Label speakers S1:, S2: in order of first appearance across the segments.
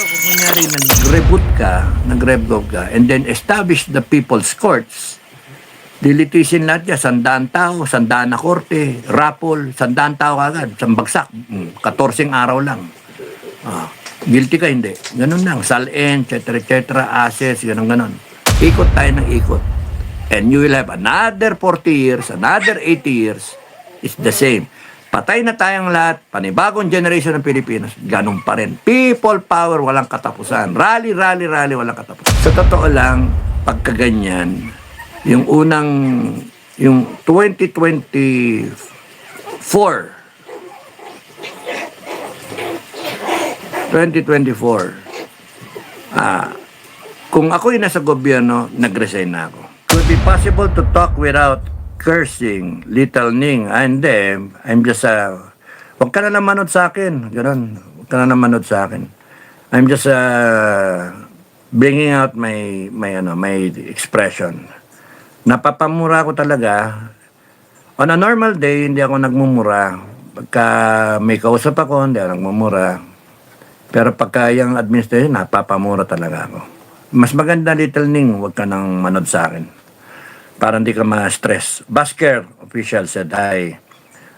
S1: Pero kung kunyari nag-revote ka, and then establish the people's courts, dilitisin lahat yan, 100 tao, 100 na korte, rapol, 100 tao kagad, isang bagsak, 14 araw lang. Guilty ka, hindi. Ganun lang, salin, etc., assets, ganun. Ikot tayo ng ikot. And you will have another 40 years, another 80 years, it's the same. Patay na tayong lahat, panibagong generation ng Pilipinas, ganun pa rin. People power, walang katapusan. Rally, walang katapusan. Sa totoo lang, pagkaganyan, yung 2024, 2024, kung ako'y nasa gobyerno, nag-resign na ako. Could be possible to talk without cursing, Little Ning, hindi, I'm just, wag ka na manood sa akin, ganun, wag ka na manood sa akin. I'm just, bringing out my expression. Napapamura ko talaga. On a normal day, hindi ako nagmumura. Pagka may kausap ako, hindi ako nagmumura. Pero pagka yung administration, napapamura talaga ako. Mas maganda, Little Ning, wag ka nang manood sa akin. Para hindi ka ma-stress. Basker official said, hi.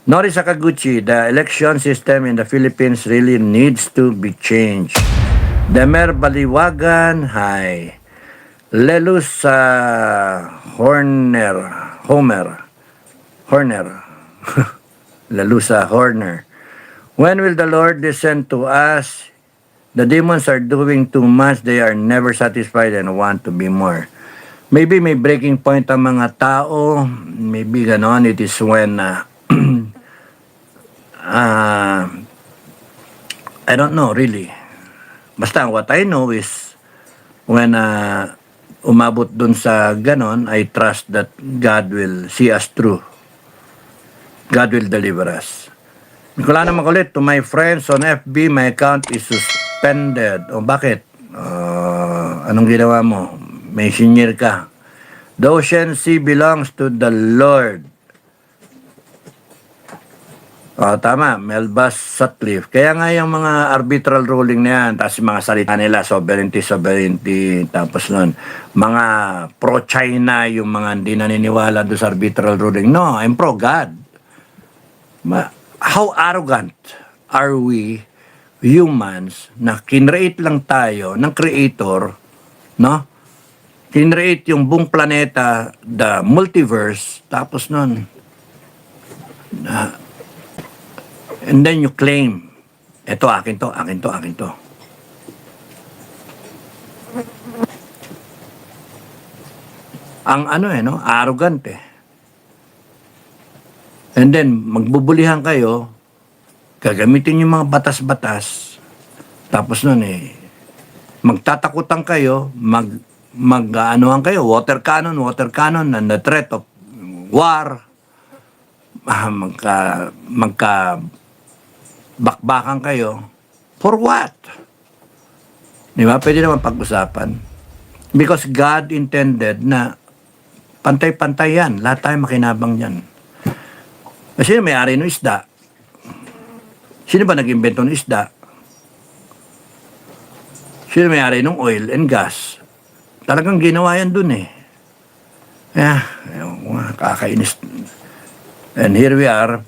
S1: Nori Sakaguchi, the election system in the Philippines really needs to be changed. Demer Baliwagan, hi. Lelus Horner. Lelusa Horner. When will the Lord descend to us? The demons are doing too much. They are never satisfied and want to be more. Maybe may breaking point ang mga tao. Maybe ganon. It is when I don't know really. Basta what I know is when umabot dun sa ganon, I trust that God will see us through. God will deliver us. Wala naman ulit, to my friends on FB, my account is suspended. O bakit? Anong ginawa mo? May senior ka. The ocean sea belongs to the Lord. Tama, Melbas Sutcliffe. Kaya nga yung mga arbitral ruling na yan, tapos yung mga salita nila, sovereignty, tapos nun, mga pro-China, yung mga hindi naniniwala doon sa arbitral ruling. No, I'm pro-God. How arrogant are we humans na kinreate lang tayo ng creator, no? Kinreate yung buong planeta, the multiverse, tapos nun, and then you claim, eto akin to. Ang arrogant eh. And then, magbubulihan kayo, gagamitin yung mga batas-batas, tapos nun magtatakutan kayo, mag-anuhan kayo, water cannon, and the threat of war, bakbakan kayo. For what? Di ba? Pwede naman pag-usapan. Because God intended na pantay-pantay yan. Lahat tayo makinabang yan. Sino may-ari ng isda? Sino ba nag-invento ng isda? Sino may-ari ng oil and gas? Talagang ginawa yan dun eh. Kakainis. And here we are,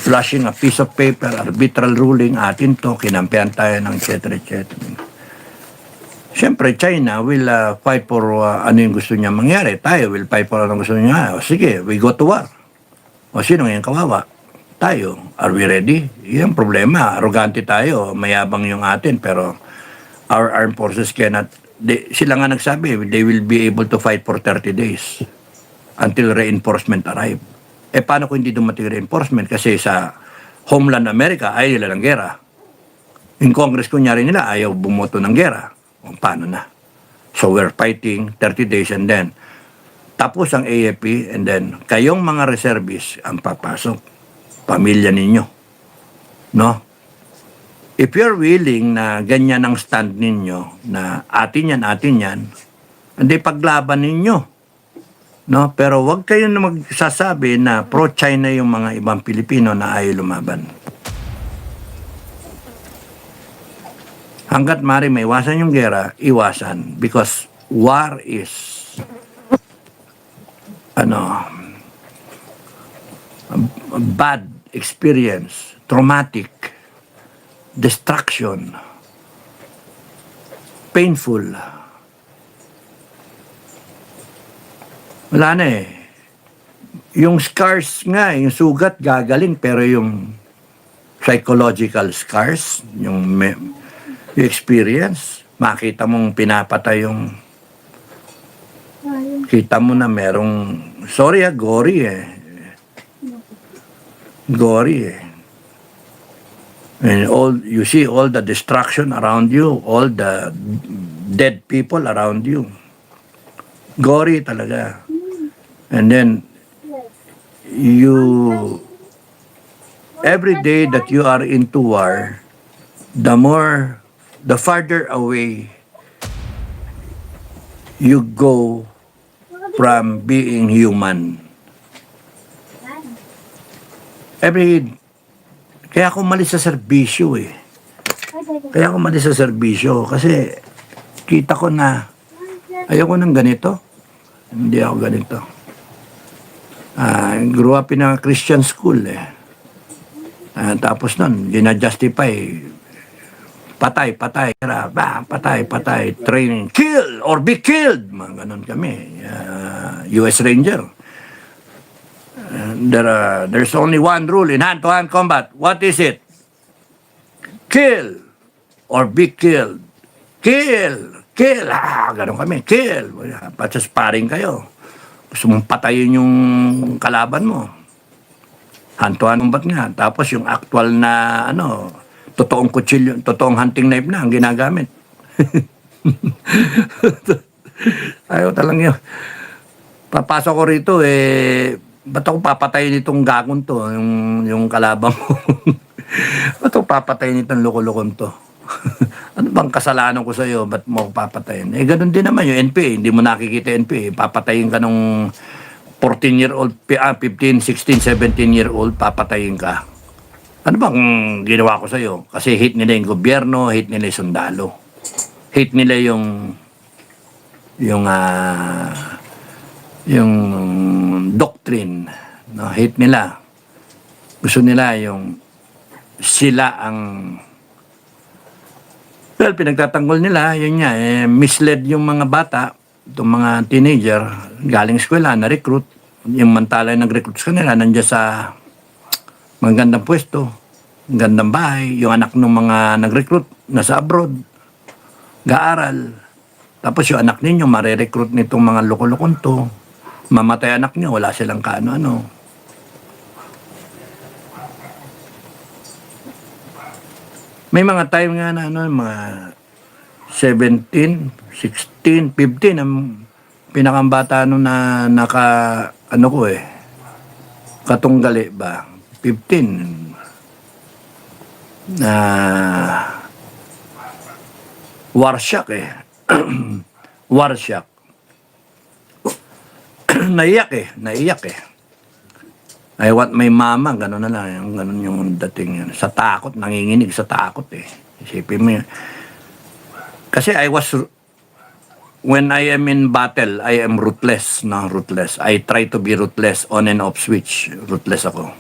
S1: flashing a piece of paper, arbitral ruling, atin to, kinampihan tayo ng etc. Siyempre, China will fight for ano yung gusto niya mangyari. Tayo will fight for ano gusto niya. Sige, we go to war. Sino ngayon kawawa? Tayo. Are we ready? Yan problema. Arrogante tayo. Mayabang yung atin. Pero our armed forces cannot. Sila nga nagsabi, they will be able to fight for 30 days until reinforcement arrive. Paano kung hindi dumating reinforcement? Kasi sa homeland America, ayaw nila ng gera. In Congress, kunyari nila, ayaw bumoto ng gera. Paano na? So we're fighting 30 days and then tapos ang AFP and then kayong mga reservists ang papasok. Pamilya ninyo. No? If you're willing na ganyan ang stand ninyo, na atin yan, hindi paglaban ninyo. No? Pero wag kayo na magsasabi na pro-China yung mga ibang Pilipino na ayaw lumaban. hanggat mari maiwasan yung gera, iwasan. Because war is, ano, a bad experience, traumatic, destruction, painful. Wala na eh. Yung scars nga, yung sugat gagaling, pero yung psychological scars, yung experience, makita mong pinapatay yung, kita mo na merong, sorry gory eh. Gory eh. And you see all the destruction around you, all the dead people around you. Gory talaga. And then, every day that you are into war, the farther away you go from being human. Kaya ako umalis sa serbisyo eh. Kasi kita ko na ayoko ng ganito. Hindi ako ganito. Grew up in a Christian school eh. Tapos nun, gina-justify patay, training, kill or be killed. Mga ganun kami. US Ranger. There's only one rule in hand-to-hand combat. What is it? Kill or be killed. Kill. Ganun kami. Kill. Patsa sparring kayo. Gusto mong patayin yung kalaban mo. Hand-to-hand combat nga. Tapos yung actual na, totoong kutsilyo, totoong hunting knife na ang ginagamit. Ayaw talang yun. Papasok ko rito, ba't ako papatayin itong gagong to, yung kalaban mo? Ba't ako papatayin itong loko-lokon to? Ano bang kasalanan ko sa'yo? Ba't mo ako papatayin? Ganun din naman yung NPA. Hindi mo nakikita NPA. Papatayin ka nung 14-year-old, 15, 16, 17-year-old, papatayin ka. Ano bang ginawa ko sa'yo? Kasi hate nila yung gobyerno, hate nila yung sundalo. Hate nila yung doctrine. No? Hate nila. Gusto nila yung sila ang pinagtatanggol nila, yun nga, misled yung mga bata, itong mga teenager, galing eskwela, na-recruit. Yung mantala nag-recruit sa kanila, nandiyan sa magandang pwesto, gandang bahay, yung anak ng mga nag-recruit, nasa abroad, gaaral. Tapos yung anak ninyo, mare-recruit nitong mga loko-lokon to, mamatay anak nyo, wala silang kaano-ano. May mga time nga na mga 17, 16, 15 ang pinakambata na katunggali ba? 15. Warsyak eh. Warsyak. Naiyak eh. I want my mama, gano'n na lang, gano'n yung dating yun. Sa takot, nanginginig sa takot eh. Isipin mo yun. Kasi when I am in battle, I am ruthless, no? Ruthless. I try to be ruthless, on and off switch, ruthless ako.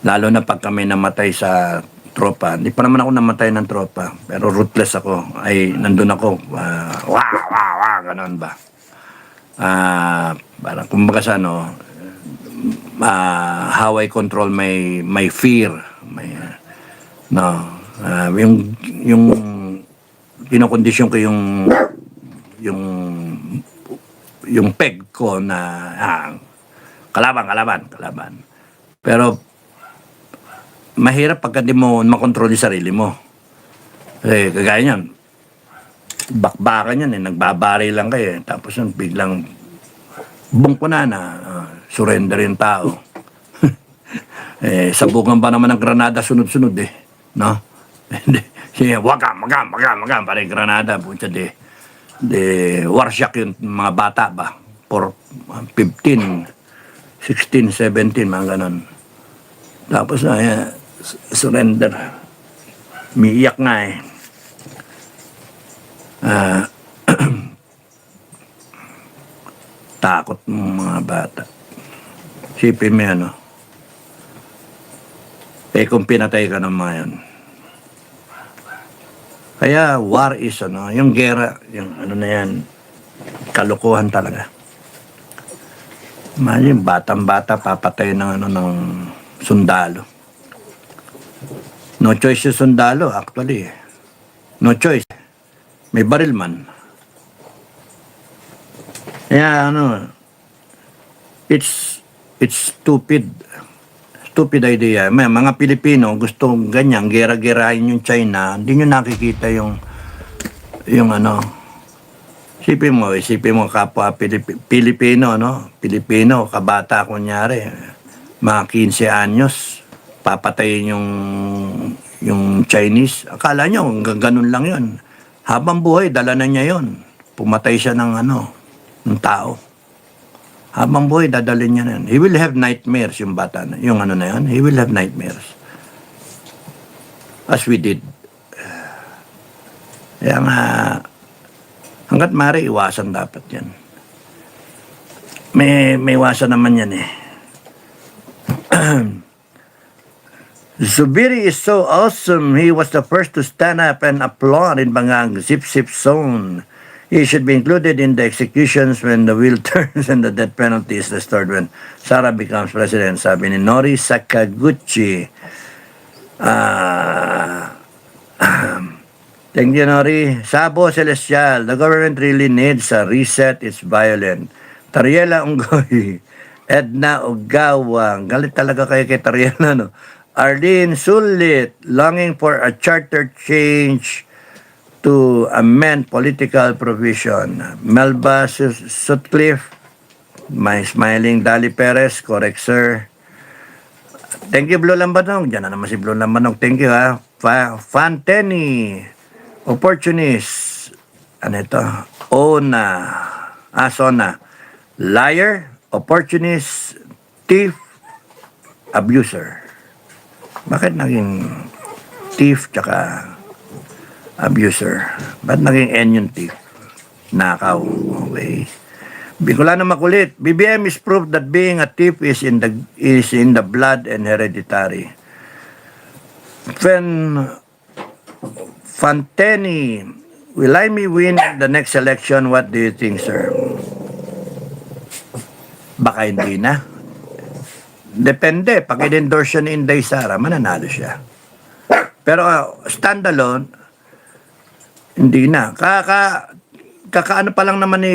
S1: Lalo na pag kami namatay sa tropa. Hindi pa naman ako namatay ng tropa, pero ruthless ako. Nandun ako, gano'n ba? Parang kumbaga sa how I control my fear, yung kinokondisyon ko yung peg ko na kalaban. Pero mahirap pagka di mo makontrol yung sarili mo. Kasi kagaya niyan, bakbakan yan nagbabari lang kayo tapos yun biglang bungko na surrender yung tao. Sabukan pa naman ng granada sunod-sunod no? Sige, magam, parang granada, punta warsyak yung mga bata ba? For 15, 16, 17, mga ganon. Tapos surrender. Miiyak nga Ah, takot ng mga bata. Sipin mo yan, no? Eh kung pinatay ka ng mga yan. Kaya war is yung gera, yung na yan, kalukuhan talaga. Imagine, batang-bata papatay ng ng sundalo. No choice yung sundalo, actually. No choice. May baril man. Kaya it's stupid. Stupid idea. May mga Pilipino gusto ganyan, gera-gerahin yung China. Hindi nyo nakikita yung isipin mo kapwa Pilipino, Pilipino, kabata kunyari, mga 15 anyos, papatayin yung Chinese. Akala nyo, ganun lang yun. Habang buhay, dala na niya yun. Pumatay siya ng ng tao. Habang buhay, dadalhin niya na yun. He will have nightmares, yung bata na. Yung na yun, he will have nightmares. As we did. Kaya nga, hanggat maaari, iwasan dapat yan. May iwasan naman yan eh. Zubiri is so awesome. He was the first to stand up and applaud in Bangang Zip-Zip Zone. He should be included in the executions when the wheel turns and the death penalty is restored when Sara becomes president, sabi ni Nori Sakaguchi. Thank you, Nori. Sabo Celestial, the government really needs a reset. It's violent. Tariela Unggoy, Edna Ugawang, galit talaga kayo kay Tariela, no? Arlene Sulit, longing for a charter change to amend political provision. Melba Sutcliffe, my smiling Dali Perez, correct sir. Thank you, Blue Lambanog. Diyan na naman si Blue Lambanog. Thank you, ha. Fanteni, opportunist. Ano ito? Sona. Liar, opportunist, thief, abuser. Bakit naging thief tsaka abuser? Ba't naging N yung thief? Nakaw. Okay. Bicolano Makulit. BBM is proof that being a thief is in the blood and hereditary. Fanteni, will I win the next election? What do you think, sir? Baka hindi na. Depende. Pag in-endorse siya ni Inday Sara, mananalo siya. Pero standalone, hindi na. Kakaano pa lang naman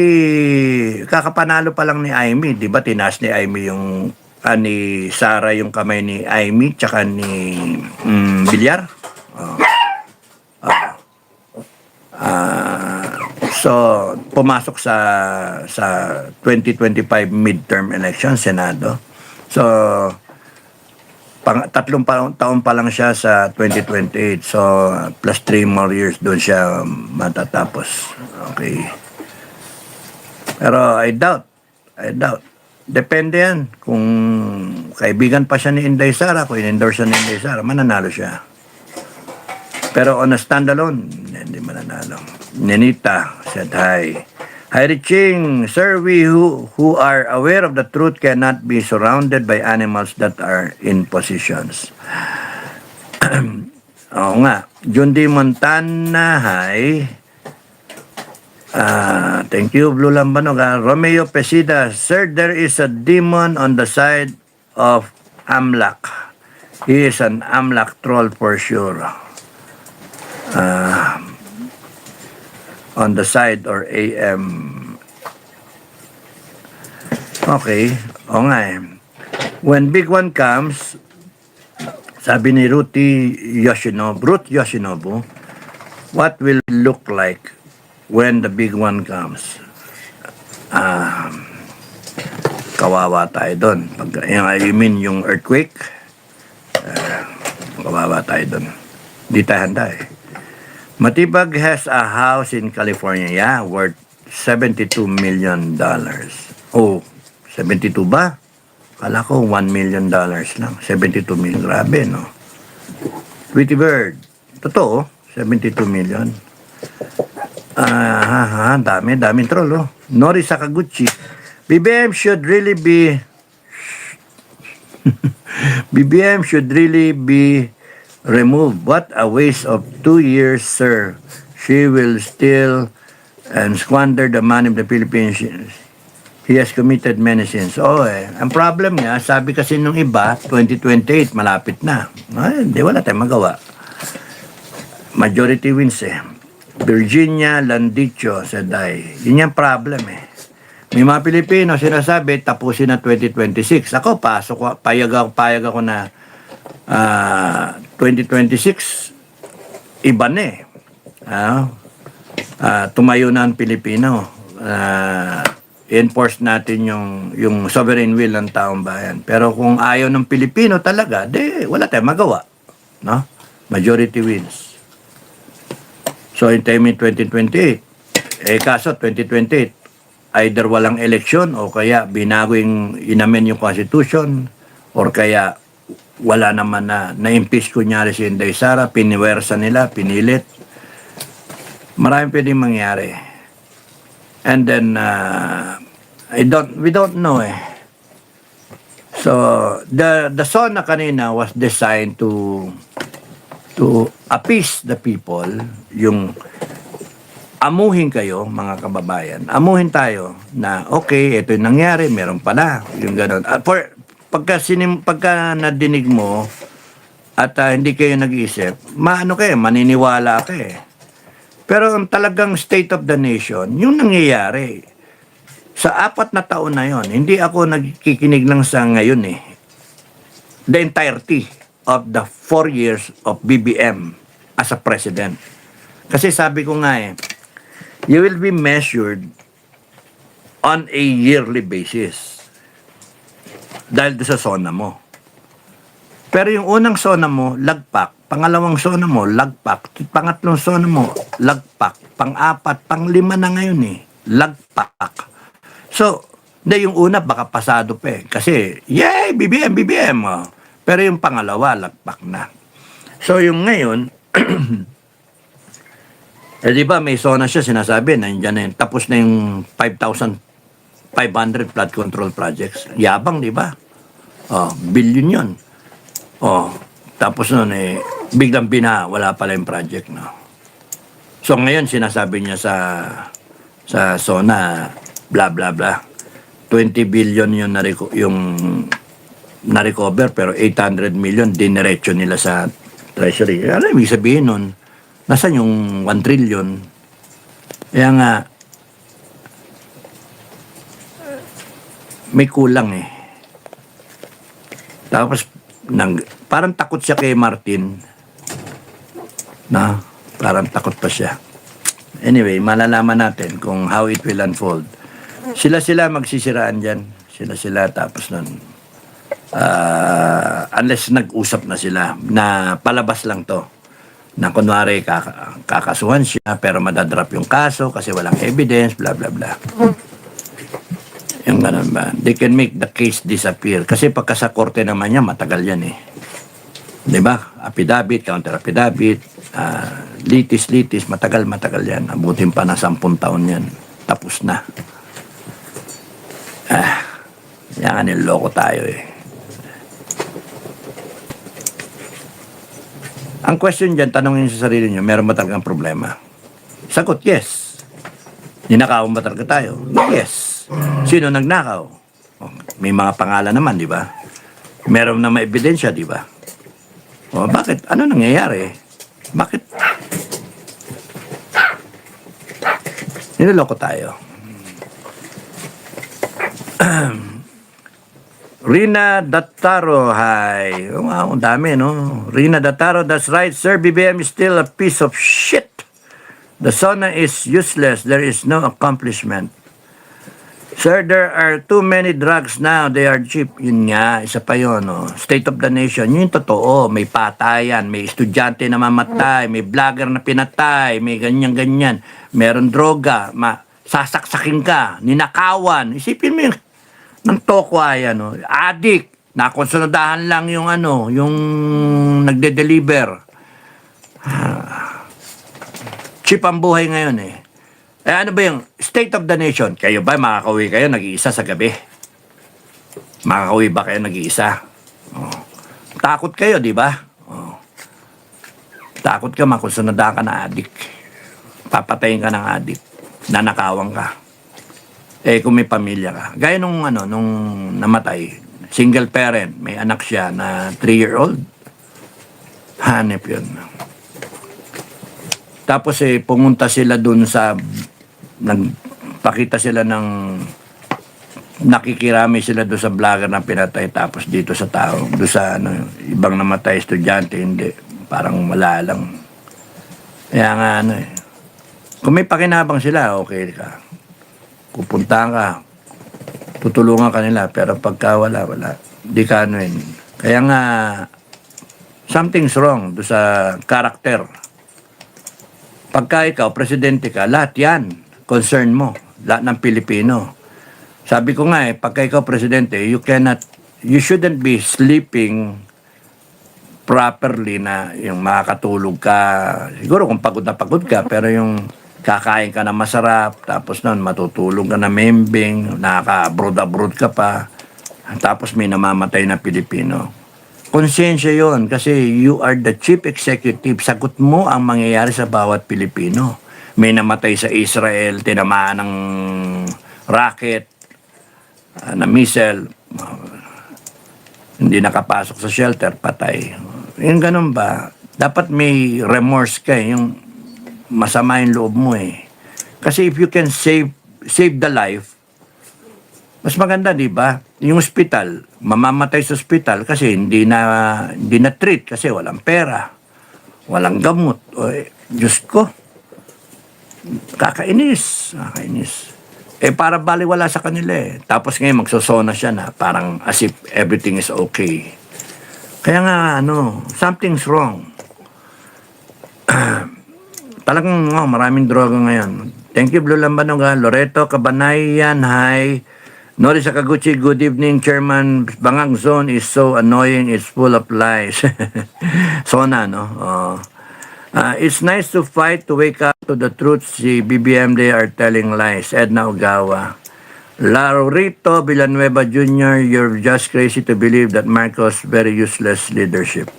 S1: kakapanalo pa lang ni Amy. Di ba tinaas ni Amy yung, ni Sara yung kamay ni Amy, tsaka ni Villar. So, pumasok sa 2025 midterm election, Senado. So, tatlong taon pa lang siya sa 2028. So, plus 3 more years doon siya matatapos. Okay. Pero I doubt. Depende yan. Kung kaibigan pa siya ni Inday Sara, kung in-endorse siya ni Inday Sara, mananalo siya. Pero on a standalone, hindi mananalo. Nenita said hi. Hi Riching, sir, we who are aware of the truth cannot be surrounded by animals that are in positions. Oo nga. Jundi Montana, hi. Thank you, Blue Lambanog. Romeo Pesida, sir, there is a demon on the side of Amlak. He is an Amlak troll for sure. On the side or AM. Okay. O nga eh. When big one comes, sabi ni Ruth Yoshinobu, what will it look like when the big one comes? Kawawa tayo doon. I mean yung earthquake, kawawa tayo doon. Di tayo handa eh. Matibag has a house in California, worth $72 million. Oh, 72 ba? Kala ko $1 million lang. 72 million, grabe, no? Tweety Bird, totoo, 72 million. Dami troll, oh. Nori Sakaguchi. BBM should really be BBM should really be removed. What a waste of 2 years, sir. She will steal and squander the money of the Philippines. He has committed many sins. Ang problem niya, sabi kasi nung iba, 2028, malapit na. Hindi, wala tayong magawa. Majority wins eh. Virginia Landicho said yun yung problem eh. May mga Pilipino sinasabi, tapusin na 2026. Ako, payag ako na 2026, iba na eh. Tumayo na ang Pilipino. Enforce natin yung sovereign will ng taong bayan. Pero kung ayaw ng Pilipino talaga, wala tayong magawa. No? Majority wins. So, hintayin mo 2028. Kaso 2028, either walang eleksyon o kaya binago inamen yung constitution or kaya wala naman na-impeach kunyari si Inday Sara, piniwersa nila, pinilit. Maraming pwedeng mangyari. And then, we don't know eh. So, the SONA kanina was designed to appease the people, yung amuhin kayo, mga kababayan. Amuhin tayo na, okay, ito yung nangyari, meron pala, yung gano'n. Pagka nadinig mo at hindi kayo nag-iisip, maniniwala ka eh. Pero ang talagang state of the nation, yung nangyayari, sa 4 na taon na yon, hindi ako nagkikinig lang sa ngayon eh. The entirety of the 4 years of BBM as a president. Kasi sabi ko nga eh, you will be measured on a yearly basis. Dahil doon sa SONA mo. Pero yung unang SONA mo, lagpak. Pangalawang SONA mo, lagpak. Pangatlong SONA mo, lagpak. Pang-4, pang-5 na ngayon eh. Lagpak. So, yung una baka pasado pa eh. Kasi, yay! BBM, BBM! Oh. Pero yung pangalawa, lagpak na. So, yung ngayon, di ba may SONA siya, sinasabi, nandiyan na yun. Tapos na yung 5,500 flood control projects. Yabang, di ba? Billion yun. Tapos nun biglang wala pala yung project, no? So ngayon sinasabi niya sa SONA, blah blah blah, 20 billion yung na-recover, pero 800 million diniretso nila sa treasury. Ano ibig sabihin nun? Nasaan yung 1 trillion? Kaya nga may kulang eh. Tapos parang takot siya kay Martin. Parang takot pa siya. Anyway, malalaman natin kung how it will unfold. Sila magsisiraan dyan. Sila tapos nun. Unless nag-usap na sila na palabas lang to. Na kunwari kakasuhan siya pero madadrop yung kaso kasi walang evidence, blah blah blah. Yung ganun ba? They can make the case disappear. Kasi pagka sa korte naman niya, matagal yan eh. Diba? Affidavit, counter affidavit, litis, matagal yan. Abutin pa na 10 taon yan. Tapos na. Yan niloko tayo eh. Ang question dyan, tanongin sa sarili nyo, meron ba talagang problema? Sagot, yes. Ninakaw ba talaga tayo? Yes. Sino nagnakaw? May mga pangalan naman, di ba? Meron na may ebidensya, di ba? Bakit? Ano nangyayari? Bakit? Niloloko tayo. Rina Dataro, hi. Wow, ang dami, no? Rina Dataro, that's right, sir. BBM is still a piece of shit. The SONA is useless. There is no accomplishment. Sir, there are too many drugs now. They are cheap. Yun nga, isa pa yun. No? State of the nation. Yun yung totoo. May patayan, may estudyante na mamatay, may vlogger na pinatay, may ganyan-ganyan. Meron droga, sasaksakin ka, ninakawan. Isipin mo yung ng tokwa yan. No? Addict. Nakonsolidahan lang yung yung nagde-deliver. Cheap ang buhay ngayon eh. Eh ano ba yung state of the nation? Kayo ba, makakauwi kayo nag-iisa sa gabi? Makakauwi ba kayo nag-iisa? Oh. Takot kayo, di ba? Oh. Takot ka makusunada ka na adik. Papatayin ka ng adik. Nanakawang ka. Eh kung may pamilya ka. Gaya nung namatay, single parent, may anak siya na 3-year-old. Hanep yun. Tapos pumunta sila dun sa, nagpakita sila ng, nakikirami sila doon sa vlogger na pinatay, tapos dito sa tao, doon sa ibang namatay estudyante, hindi. Parang wala lang. Kaya nga kung may pakinabang sila, okay ka. Pupuntahan ka, tutulungan ka nila, pero pagka wala, di ka Kaya nga, something's wrong doon sa character. Pagka ikaw, presidente ka, lahat yan, concern mo, lahat ng Pilipino. Sabi ko nga pagka ikaw presidente, you shouldn't be sleeping properly na yung makakatulog ka. Siguro kung pagod na pagod ka, pero yung kakain ka na masarap, tapos noon matutulog ka na membing, nakaka-abroad ka pa, tapos may namamatay na Pilipino. Konsensya yon kasi you are the chief executive. Sagot mo ang mangyayari sa bawat Pilipino. May namatay sa Israel, tinamaan ng rocket, na missile, hindi nakapasok sa shelter, patay. Yung ganun ba? Dapat may remorse ka yung masama yung loob mo Kasi if you can save the life, mas maganda, di ba? Yung ospital, mamamatay sa ospital kasi hindi na treat kasi walang pera, walang gamot. Diyos ko, kakainis. Para baliwala sa kanila Tapos ngayon magsosona siya na parang as if everything is okay. Kaya nga something's wrong. Talagang maraming droga ngayon. Thank you, Blue Lambanog. Loreto Cabanayan, hi. Nori Sakaguchi, good evening, Chairman. Bangang Zone is so annoying, it's full of lies. Sona, it's nice to fight to wake up to the truth. Si BBM, they are telling lies. Edna Ogawa. Laurito Villanueva Jr., you're just crazy to believe that Marcos very useless leadership.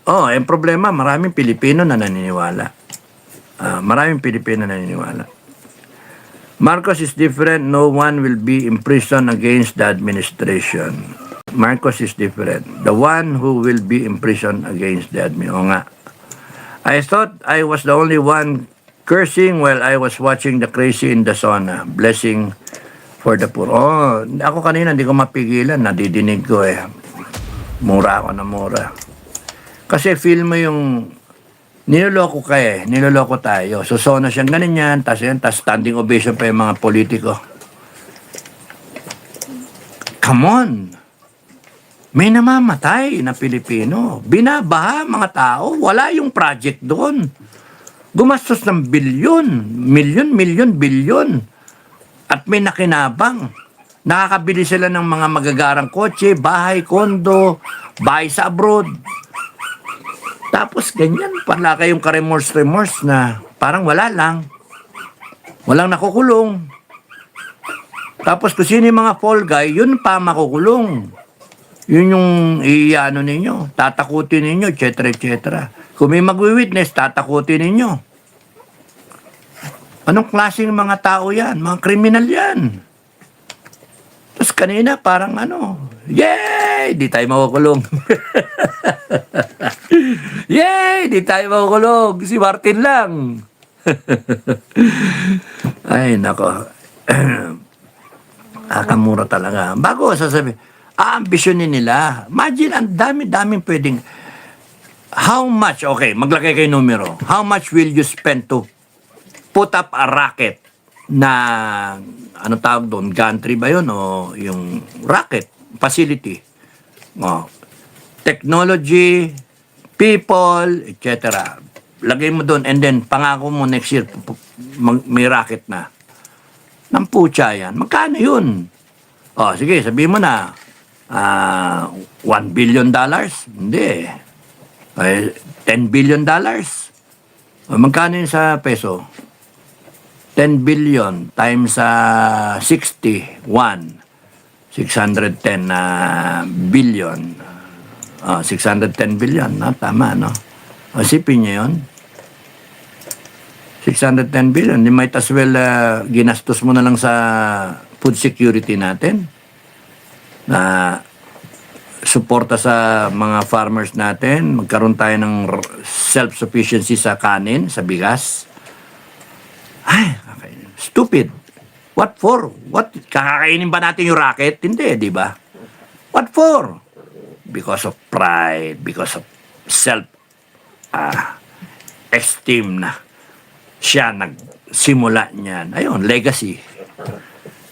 S1: Yung problema, maraming Pilipino na naniniwala. Marcos is different. No one will be imprisoned against the administration. Marcos is different. The one who will be imprisoned against the admin. O nga. I thought I was the only one cursing while I was watching the crazy in the sauna. Blessing for the poor. Ako kanina hindi ko mapigilan. Nadidinig ko Mura ako na mura. Kasi feel mo yung niloloko ka niloloko tayo. So sauna siyang ganyan, tas standing ovation pa yung mga politiko. Come on! May namamatay na Pilipino. Binabaha mga tao. Wala yung project doon. Gumastos ng bilyon. At may nakinabang. Nakakabili sila ng mga magagarang kotse, bahay, kondo, bahay sa abroad. Tapos ganyan, pala kayong ka-remorse na parang wala lang. Walang nakukulong. Tapos kung sino yung mga fall guy, yun pa makukulong. Yun yung iano ninyo, tatakutin ninyo, etc. Kung may magwi-witness, tatakutin ninyo. Anong klaseng mga tao yan? Mga kriminal yan. Tapos kanina parang yay! Di tayo makukulong. Yay! Di tayo makukulong. Si Martin lang. Ay, nako. Akamura talaga. Bago sasabihin, aambisyonin nila. Imagine, ang dami-daming pwedeng. How much, okay, maglagay kayo numero. How much will you spend to put up a rocket na, tawag doon, gantry ba yun? O yung rocket facility? Technology, people, etc. Lagay mo doon and then pangako mo next year may rocket na. Namputya yan. Magkano yun? Sige, sabihin mo na $1 billion? Hindi. $10 billion? Magkano yun sa peso? 10 billion times 61. 610 billion. 610 billion, no? Tama, no? Isipin niyo yun. 610 billion. Di might as well ginastos mo na lang sa food security natin. Na suporta sa mga farmers natin. Magkaroon tayo ng self-sufficiency sa kanin, sa bigas. Ay, okay. Stupid. What for? What? Kakakainin ba natin yung racket? Hindi, di ba? What for? Because of pride, because of self-esteem na siya nagsimula niyan. Ayun, legacy.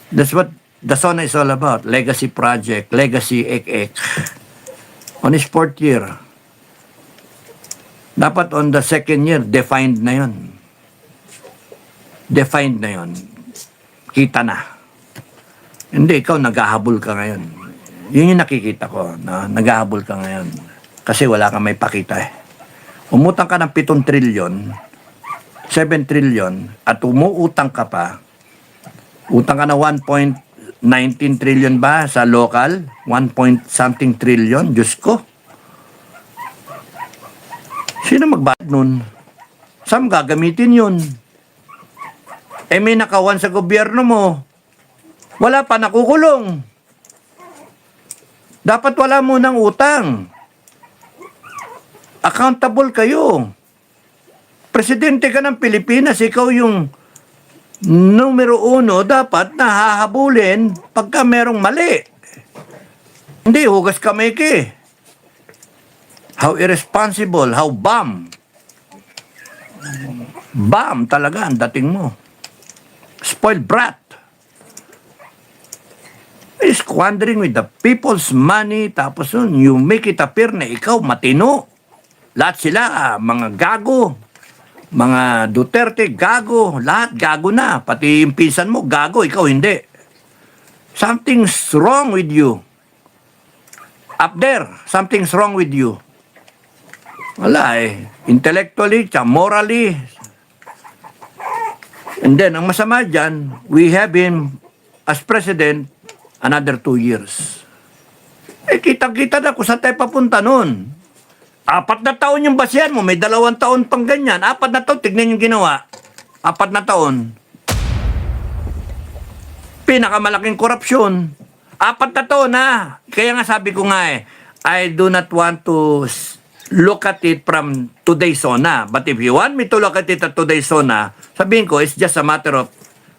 S1: That's what the SONA is all about. Legacy project, legacy ek-ek. On his 4th year. Dapat on the 2nd year, defined na yun. Defined na yun. Kita na. Hindi, ikaw naghahabol ka ngayon. Yun yung nakikita ko, na naghahabol ka ngayon. Kasi wala kang may pakita eh. Umutang ka ng 7 trilyon, 7 trillion, at umuutang ka pa, utang ka na 1.19 trillion ba sa local? 1 point something trillion? Diyos ko. Sino magbayad nun? Saan gagamitin yun? Eh may nakawan sa gobyerno mo. Wala pa nakukulong. Dapat wala mo ng utang. Accountable kayo. Presidente ka ng Pilipinas, ikaw yung numero 1, dapat nahahabulin pagka merong mali. Hindi, hugas kamay ka. How irresponsible, how bum. Bum talaga ang dating mo. Spoiled brat. Squandering with the people's money, tapos yun, you make it appear na ikaw matino. Lahat sila, mga gago. Mga Duterte, gago. Lahat gago na. Pati yung pinsan mo, gago. Ikaw hindi. Something's wrong with you. Up there, something's wrong with you. Wala eh. Intellectually, morally. And then, ang masama dyan, we have him as president another 2 years. Eh, kitang-kita na kung saan tayo papunta nun. 4 na taon yung basihan mo, may 2 taon pang ganyan. 4 na taon, tignan yung ginawa. 4 na taon. Pinakamalaking korupsyon. 4 na taon ha. Kaya nga sabi ko nga eh, I do not want to look at it from today's SONA. But if you want me to look at it at today's SONA, sabihin ko, it's just a matter of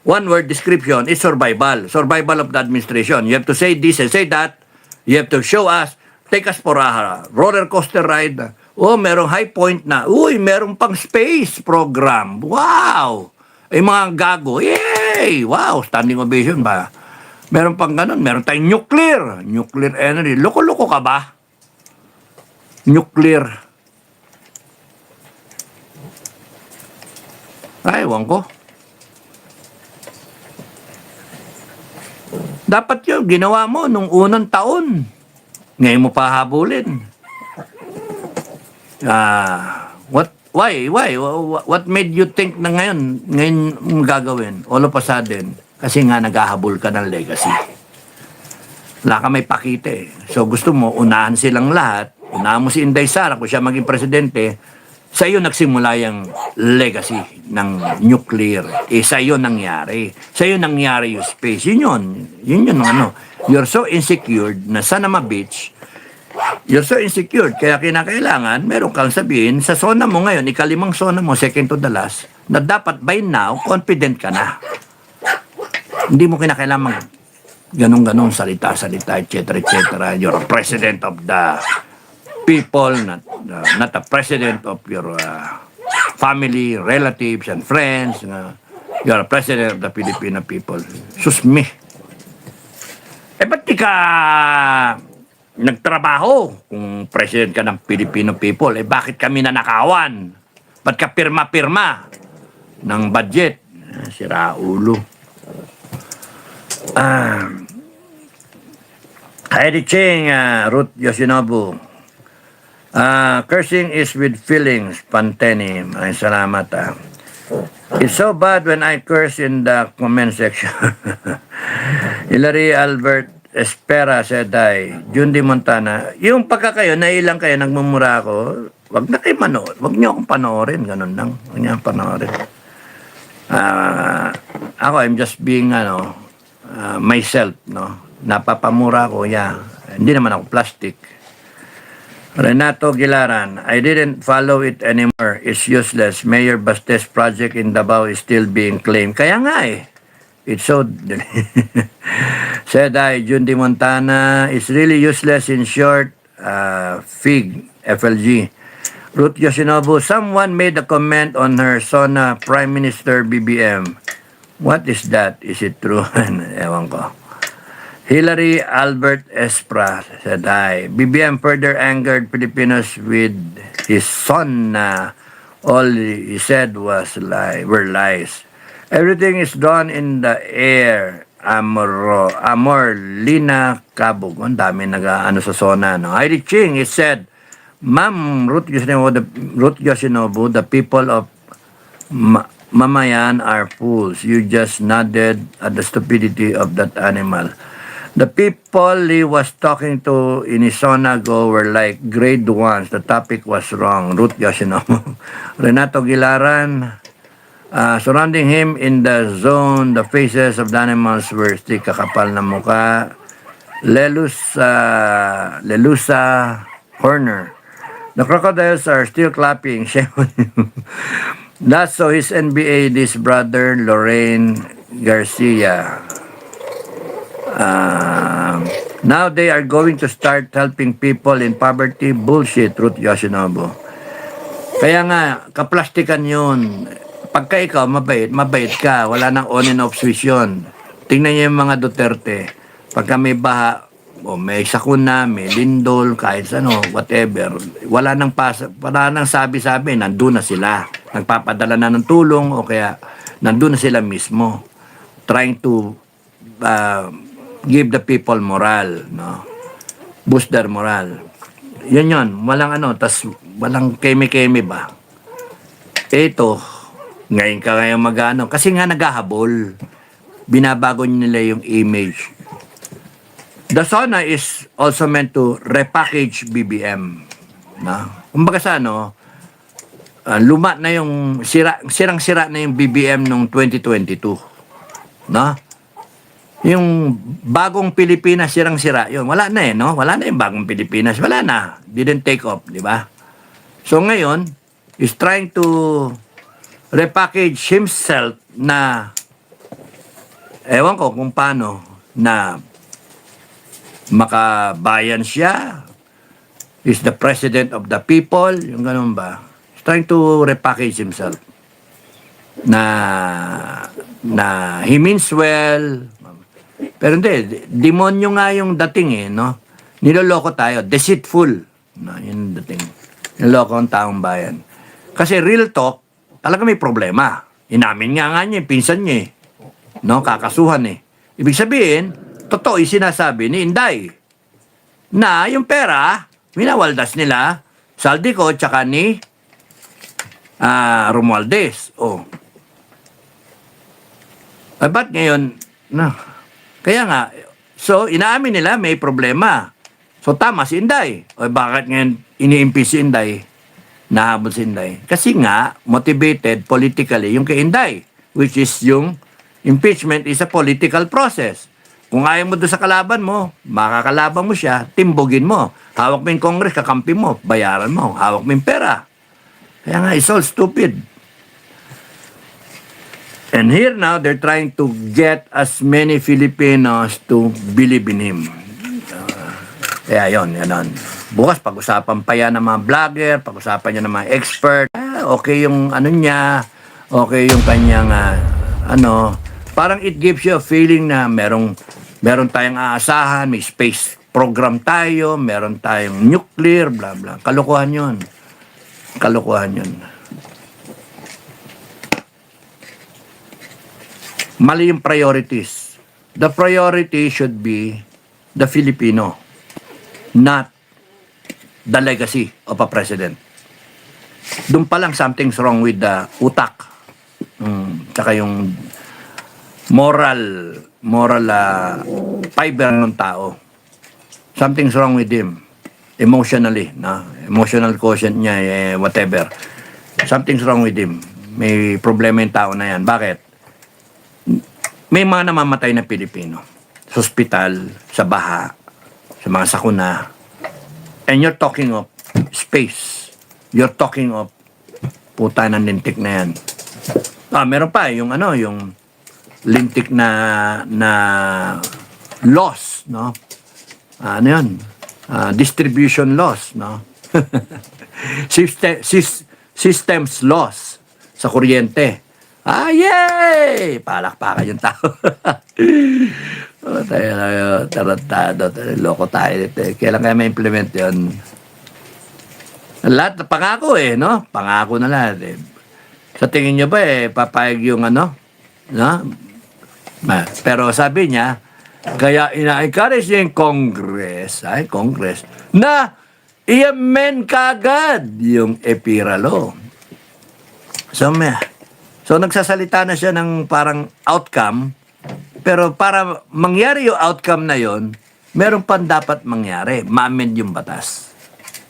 S1: one word description, it's survival. Survival of the administration. You have to say this and say that. You have to show us, take us for a roller coaster ride. Oh, merong high point na. Uy, merong pang space program. Wow! Ay mga gago. Yay! Wow, standing ovation ba? Meron pang ganun. Meron tayong nuclear. Nuclear energy. Loko-loko ka ba? Nuclear. Ay, ewan ko. Dapat yun, ginawa mo nung unang taon. Ngayon mo pa habulin. Why? What made you think na ngayon mo gagawin? All of a sudden, kasi nga naghahabol ka ng legacy. Wala ka may pakita eh. So gusto mo, unahan silang lahat. Unahan mo si Inday Sara kung siya maging presidente. Sa iyo nagsimula yung legacy ng nuclear. Sa iyo nangyari. Sa iyo nangyari yung space. Yun ano. You're so insecure na sa Nama Beach, you're so insecure. Kaya kinakailangan, meron kang sabihin, sa SONA mo ngayon, ikalimang SONA mo, second to the last, na dapat by now, confident ka na. Hindi mo kinakailangan ganun-ganun, salita-salita, etc. You're a president of the people, not a president of your family, relatives, and friends. You're a president of the Filipino people. Sus me. Eh, ba't di ka nagtrabaho kung president ka ng Filipino people? Eh, bakit kami nanakawan? Ba't ka pirma-pirma ng budget? Sira ulo. Heidi Ching, Ruth Yoshinobu. Cursing is with feelings, Panteni. Maraming salamat. It's so bad when I curse in the comment section. Hilary Albert Espera said, Jundi Montana, yung pagka kayo, nailang kayo, nagmumura ako, wag na kayo manood. Wag niyo akong panoorin. Ganun lang. Wag niyo akong panoorin. Ako, I'm just being, myself, no? Napapamura ko, yeah. Hindi naman ako plastic. Renato Gilaran, I didn't follow it anymore. It's useless. Mayor Bastes project in Davao is still being claimed. Kaya nga eh. It's so... Said Jundi Montana, it's really useless in short. Fig, FLG. Ruth Yoshinobu, someone made a comment on her Sona Prime Minister BBM. What is that? Is it true? Ewan ko. Hilary Albert Espra said, BBM further angered Filipinos with his son na all he said were lies. Everything is gone in the air. Amor Lina Cabog. Ang dami nag-ano sa Sona. No? Heidi Ching, it said, Ma'am Ruth Yoshinobu, the people of Mamayan are fools. You just nodded at the stupidity of that animal. The people he was talking to in Isona Go were like grade 1s. The topic was wrong. Ruth Yoshinobu. Renato Gilaran, surrounding him in the zone, the faces of the animals were still kakapal na muka. Lelusa Horner. The crocodiles are still clapping. Shame on him. That's so his NBA, this brother, Lorraine Garcia. Now they are going to start helping people in poverty. Bullshit, Ruth Yoshinobu. Kaya nga, kaplastikan yun. Pagka ikaw, mabait ka. Wala nang on and off switch yun. Tingnan niyo yung mga Duterte. Pagka may baha, may sakuna, may lindol, kahit ano, whatever. Wala nang sabi-sabi, nandun na sila. Nagpapadala na ng tulong o kaya nandun na sila mismo. Trying to give the people moral, no? Boost their moral. Yun. Walang walang keme-keme ba? Ito, ngayon ka ngayon mag-ano. Kasi nga naghahabol. Binabago nila yung image. The Sona is also meant to repackage BBM. No? Kumbaga sa luma na yung, sirang-sira na yung BBM noong 2022. No? Yung bagong Pilipinas, sirang-sira yun. Wala na no? Wala na yung bagong Pilipinas. Wala na. Didn't take off, di ba? So ngayon, is trying to repackage himself na ewan ko kung paano na makabayan siya, is the president of the people, yung ganun ba? He's trying to repackage himself na he means well, pero hindi, demonyo nga yung dating no? Niloloko tayo, deceitful, no? Yung dating, niloloko ang taong bayan. Kasi real talk, talaga may problema. Inamin nga niya, pinsan niya no? Kakasuhan Ibig sabihin, totoo yung sinasabi ni Inday na yung pera, minawaldas nila Saldico tsaka ni Romualdez. Ba't ngayon, kaya nga, so inaamin nila may problema. So tama si Inday. Bakit ngayon ini-impeach si Inday? Nahabol si Inday. Kasi nga, motivated politically yung kay Inday, which is yung impeachment is a political process. Kung ayaw mo doon sa kalaban mo, makakalaban mo siya, timbogin mo. Hawak mo yung Congress, kakampi mo, bayaran mo. Hawak mo yung pera. Kaya nga, it's all stupid. And here now, they're trying to get as many Filipinos to believe in him. Kaya yun. Bukas, pag-usapan pa yan ng mga vlogger, pag-usapan niya ng mga expert. Okay yung niya, okay yung kanyang, parang it gives you a feeling na meron tayong aasahan, may space program tayo, meron tayong nuclear, bla bla. Kalokohan yun. Mali yung priorities. The priority should be the Filipino, not the legacy of a president. Doon pa lang something's wrong with the utak. Tsaka yung moral fiber ng tao. Something's wrong with him. Emotionally, no? Emotional quotient niya, whatever. Something's wrong with him. May problema yung tao na yan. Bakit? May mga namamatay na Pilipino. Sa ospital, sa baha, sa mga sakuna. And you're talking of space. You're talking of puta ng lintik na yan. Meron pa yung yung lintik na loss, no? Ano yun? Distribution loss, no? Systems loss sa kuryente. Yay! Palakpakan yung tao. Tayo, tarantado, loko tayo. Kailan kaya ma-implement yun? Lahat, pangako no? Pangako na lahat Sa tingin nyo ba papayag yung no? Pero sabi niya, kaya ina-encourage niya yung Congress, na i-amend kagad yung EPIRA law. So nagsasalita na siya ng parang outcome, pero para mangyari yung outcome na yon, meron pang dapat mangyari, ma-amend yung batas.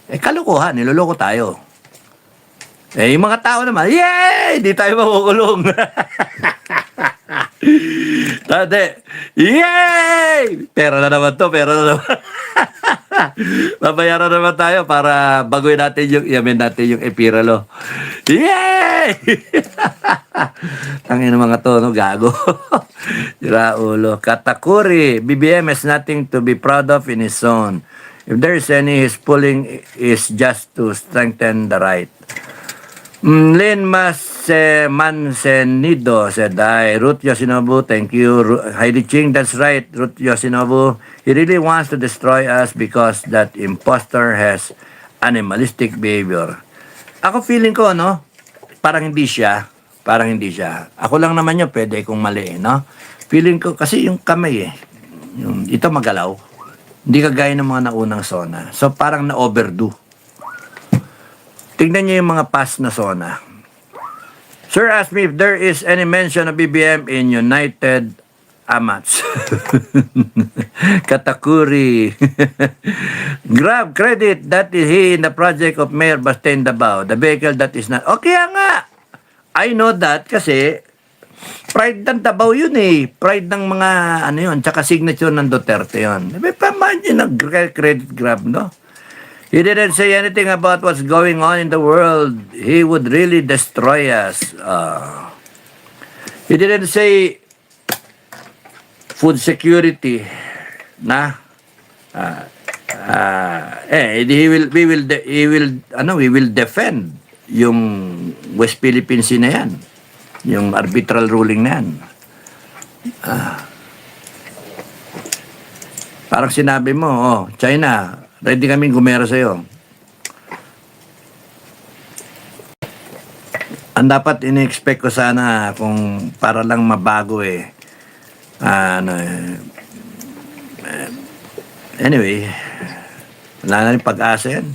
S1: Kalokohan, niloloko tayo. Yung mga tao naman, yay! Di tayo makukulong. Tade, yay! Pera na naman to, pera na naman. Babayaran naman tayo para baguhin natin i-amend natin yung EPIRA law. Yay! Tangin ng mga to, no? Gago. Tira ulo. Katakuri, BBM has nothing to be proud of in his own. If there is any, his pulling is just to strengthen the right. Lynn Mansenido said, Ruth Yoshinobu, thank you. Heidi Ching, that's right, Ruth Yoshinobu. He really wants to destroy us because that imposter has animalistic behavior. Ako feeling ko, no? Parang hindi siya. Ako lang naman yun, pwede kong mali, no? Feeling ko, kasi yung kamay ito magalaw. Hindi kagaya ng mga naunang SONA. So parang na-overdue. Tingnan niyo yung mga past na SONA. Sir asked me if there is any mention of BBM in United Amats. Katakuri. Grab credit that is he in the project of Mayor Basten Dabao. The vehicle that is not... Okay nga. I know that kasi pride ng Dabao yun Pride ng mga yun. Tsaka signature ng Duterte yun. May paman yun ang credit grab, no? He didn't say anything about what's going on in the world. He would really destroy us. He didn't say food security na. We will defend yung West Philippine Sea na yan. Yung arbitral ruling na yan. Parang sinabi mo, China, ready kaming gumera sa'yo. Ang dapat ini-expect ko sana kung para lang mabago anyway, wala na rin pag-asa yan.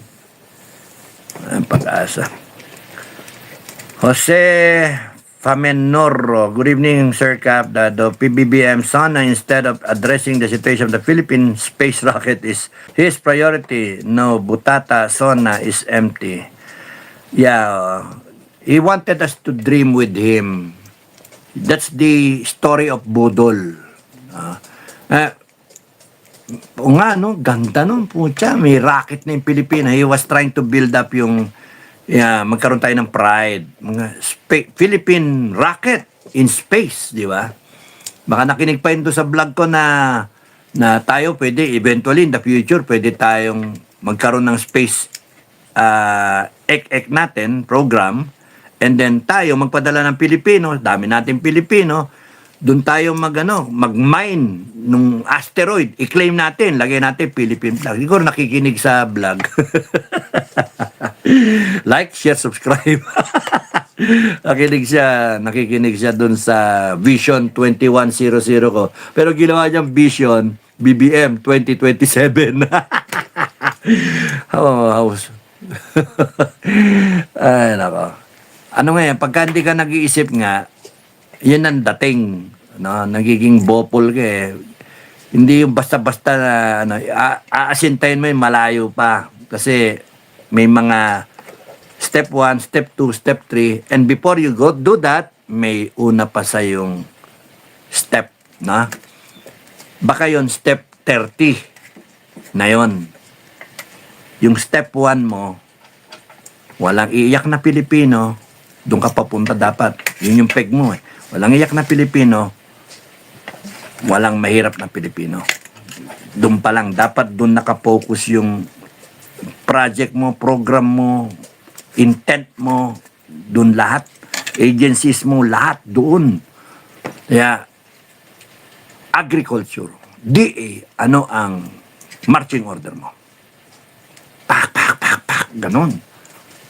S1: Pag-asa. Jose Famenoro, good evening, Sir Cap. The PBBM SONA, instead of addressing the situation of the Philippine space rocket, is his priority. No, Butata SONA is empty. Yeah, he wanted us to dream with him. That's the story of Budol. Ganda nun, pucha. May rocket na yung Pilipinas. He was trying to build up yung magkaroon tayo ng pride. Philippine rocket in space, di ba? Baka nakinig pa yun doon sa vlog ko na tayo pwede, eventually in the future, pwede tayong magkaroon ng space natin, program, and then tayo magpadala ng Pilipino, dami natin Pilipino, doon tayo mag-mine nung asteroid, i-claim natin, lagay natin Philippine flag. Siguro nakikinig sa vlog. Like, share, subscribe. Nakikinig siya dun sa Vision 2100 ko. Pero ginawa niyang Vision BBM 2027. House. Ay, nako. Ano ngayon, pagka hindi ka nag-iisip nga, yun ang dating. No? Nagiging bopol ka eh. Hindi yung basta-basta na ano, aasintayin mo yung malayo pa. Kasi may mga step 1, step 2, step 3. And before you go do that, may una pa sa yung step. Na? Baka yon step 30 na yon. Yung step 1 mo, walang iiyak na Pilipino, doon ka papunta dapat. Yun yung peg mo eh. Walang iiyak na Pilipino, walang mahirap na Pilipino. Doon pa lang, dapat doon nakapokus yung project mo, program mo, intent mo, doon lahat. Agencies mo, lahat doon. Kaya, agriculture, DA, ano ang marching order mo? Pak, pak, pak, pak, ganun.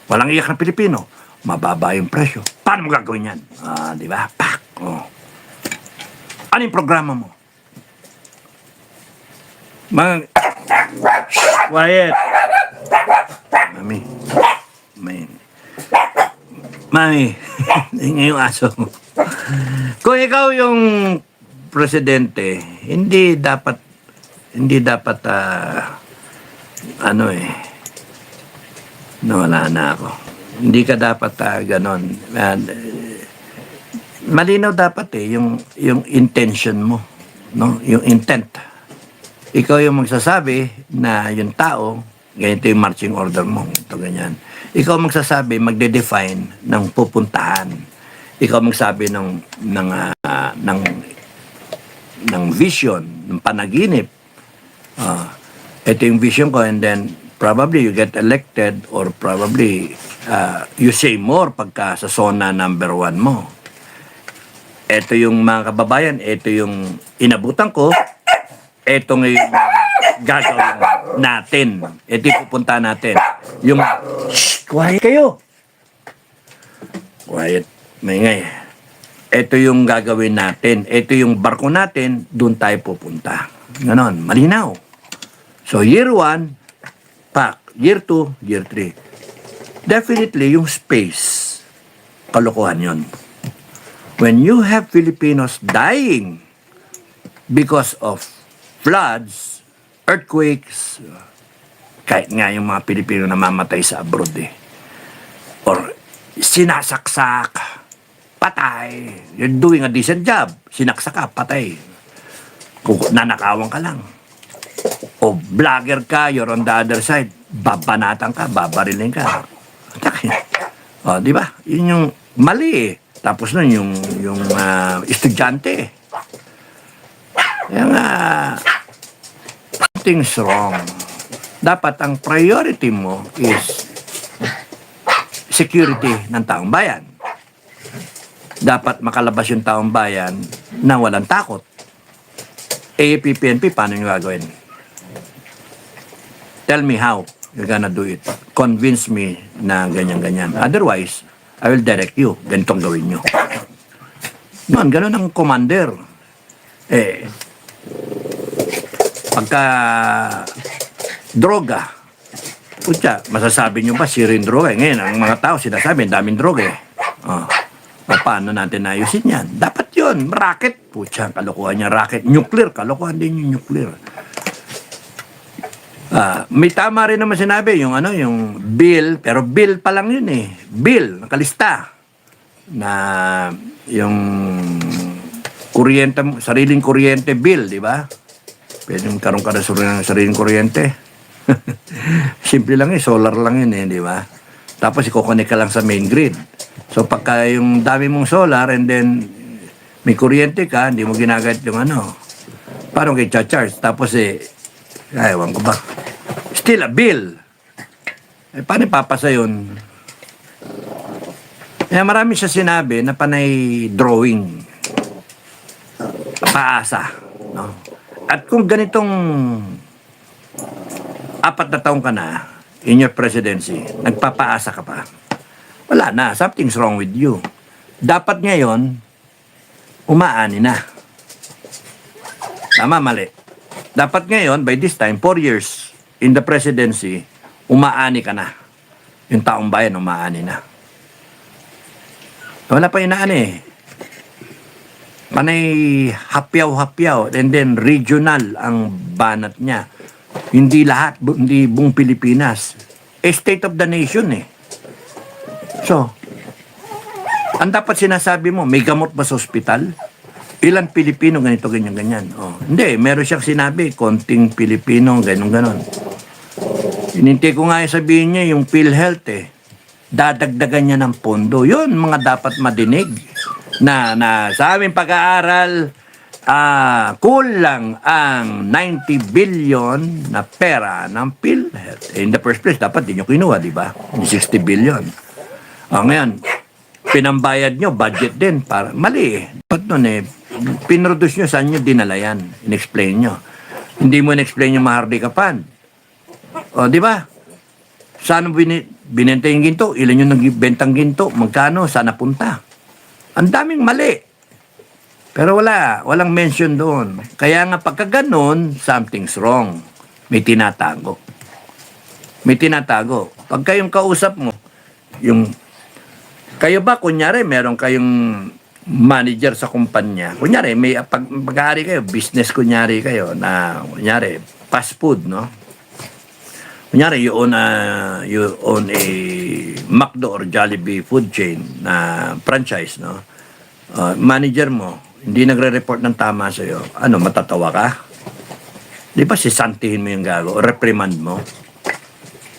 S1: Walang iyak na Pilipino, mababa yung presyo. Paano mo gagawin yan? Di ba? Pak, oh. Ano yung programa mo? Mga... Quiet. Mami. Mami. Yung aso. Kung ikaw yung presidente, hindi dapat ano eh, nawala na ako. Hindi ka dapat ganon. Malinaw dapat eh, yung intention mo, no? Yung intent. Ikaw yung magsasabi na yung tao, ganito yung marching order mo, ito ganyan. Ikaw magsasabi, magde-define ng pupuntahan. Ikaw magsabi ng vision, ng panaginip. Ito yung vision ko, and then probably you get elected or probably you say more pagka sa zona number 1 mo. Ito yung mga kababayan, ito yung inabutan ko, ito ngayon gagawin natin. Ito yung pupunta natin. Yung, shh, quiet kayo. Quiet, maingay. Ito yung gagawin natin. Ito yung barko natin, doon tayo pupunta. Ganon, malinaw. So, year 1, pak. Year 2, year 3. Definitely, yung space, kalokohan yun. When you have Filipinos dying because of floods, earthquakes, kahit nga yung mga Pilipino namamatay sa abroad eh, or sinasaksak, patay, you're doing a decent job, sinaksak ka, patay, nanakawan ka lang, o vlogger ka, you're on the other side, babanatan ka, babarilin ka, o, di ba? Yun yung mali eh. Tapos nun yung estudyante. Kaya nga, something's wrong. Dapat ang priority mo is security ng taong bayan. Dapat makalabas yung taong bayan na walang takot. AAP, PNP, paano nyo gagawin? Tell me how you're gonna do it. Convince me na ganyan-ganyan. Otherwise, I will direct you. Ganitong gawin nyo. Noon, ganun ang commander. Eh, pagka droga, putya, masasabi nyo ba sirin droga? Ngayon, ang mga tao sinasabi, daming droga eh. Paano natin ayusin yan? Dapat yun, racket. Putya, kalokohan niya racket. Nuclear, kalokohan din yung nuclear. May tama rin naman sinabi yung yung bill, pero bill pa lang yun eh. Bill, nakalista na yung kuryente, sariling kuryente bill, di ba? Pwede magkaroon ka ng sariling kuryente. Simple lang eh, solar lang yun eh, di ba? Tapos iko-connect ka lang sa main grid. So pagka yung dami mong solar and then may kuryente ka, hindi mo ginagamit yung parang kay charge. Tapos ewan ko ba, still a bill. Paano papasa yun? Kaya marami siya sinabi na panay drawing. Paasa. No? At kung ganitong 4 na taon ka na in your presidency, nagpapaasa ka pa, wala na. Something's wrong with you. Dapat ngayon, umaani na. Tama, mali. Dapat ngayon, by this time, 4 years in the presidency, umaani ka na. Yung taong bayan, umaani na. Wala pa inaani eh. Panay hapyaw-hapyaw, and then regional ang banat niya. Hindi lahat, hindi buong Pilipinas. State of the nation eh. So, ang dapat sinasabi mo, may gamot ba sa ospital? Ilan Pilipino ganito, ganyan, ganyan. Oh, hindi, meron siyang sinabi, konting Pilipino, ganyan, ganon. Inintay ko nga yung sabihin niya, yung PhilHealth eh. Dadagdagan niya ng pondo. Yun, mga dapat madinig. Na sa aming pag-aaral, kulang ang 90 billion na pera ng PhilHealth. In the first place, dapat din nyo kinuha, di ba? Yung 60 billion. Ngayon, pinambayad nyo, budget din. Mali eh. Ba't nun eh? Pinroduce nyo, saan nyo dinala yan? In-explain nyo. Hindi mo in-explain yung Mahardika Fund. O, di ba? Saan binenta yung ginto? Ilan yung nagbentang ginto? Magkano? Saan napunta? Ang daming mali. Pero walang mention doon. Kaya nga pagka ganun, something's wrong. May tinatago. May tinatago. Pag kayong kausap mo, kayo ba, kunyari, meron kayong manager sa kumpanya. Kunyari, pag-aari kayo, business kunyari kayo, na kunyari, fast food, no? Kunyari, you own a McDo or Jollibee food chain na franchise, no? Manager mo, hindi nagre-report ng tama sa'yo, matatawa ka? Di ba sisantihin mo yung gago o reprimand mo?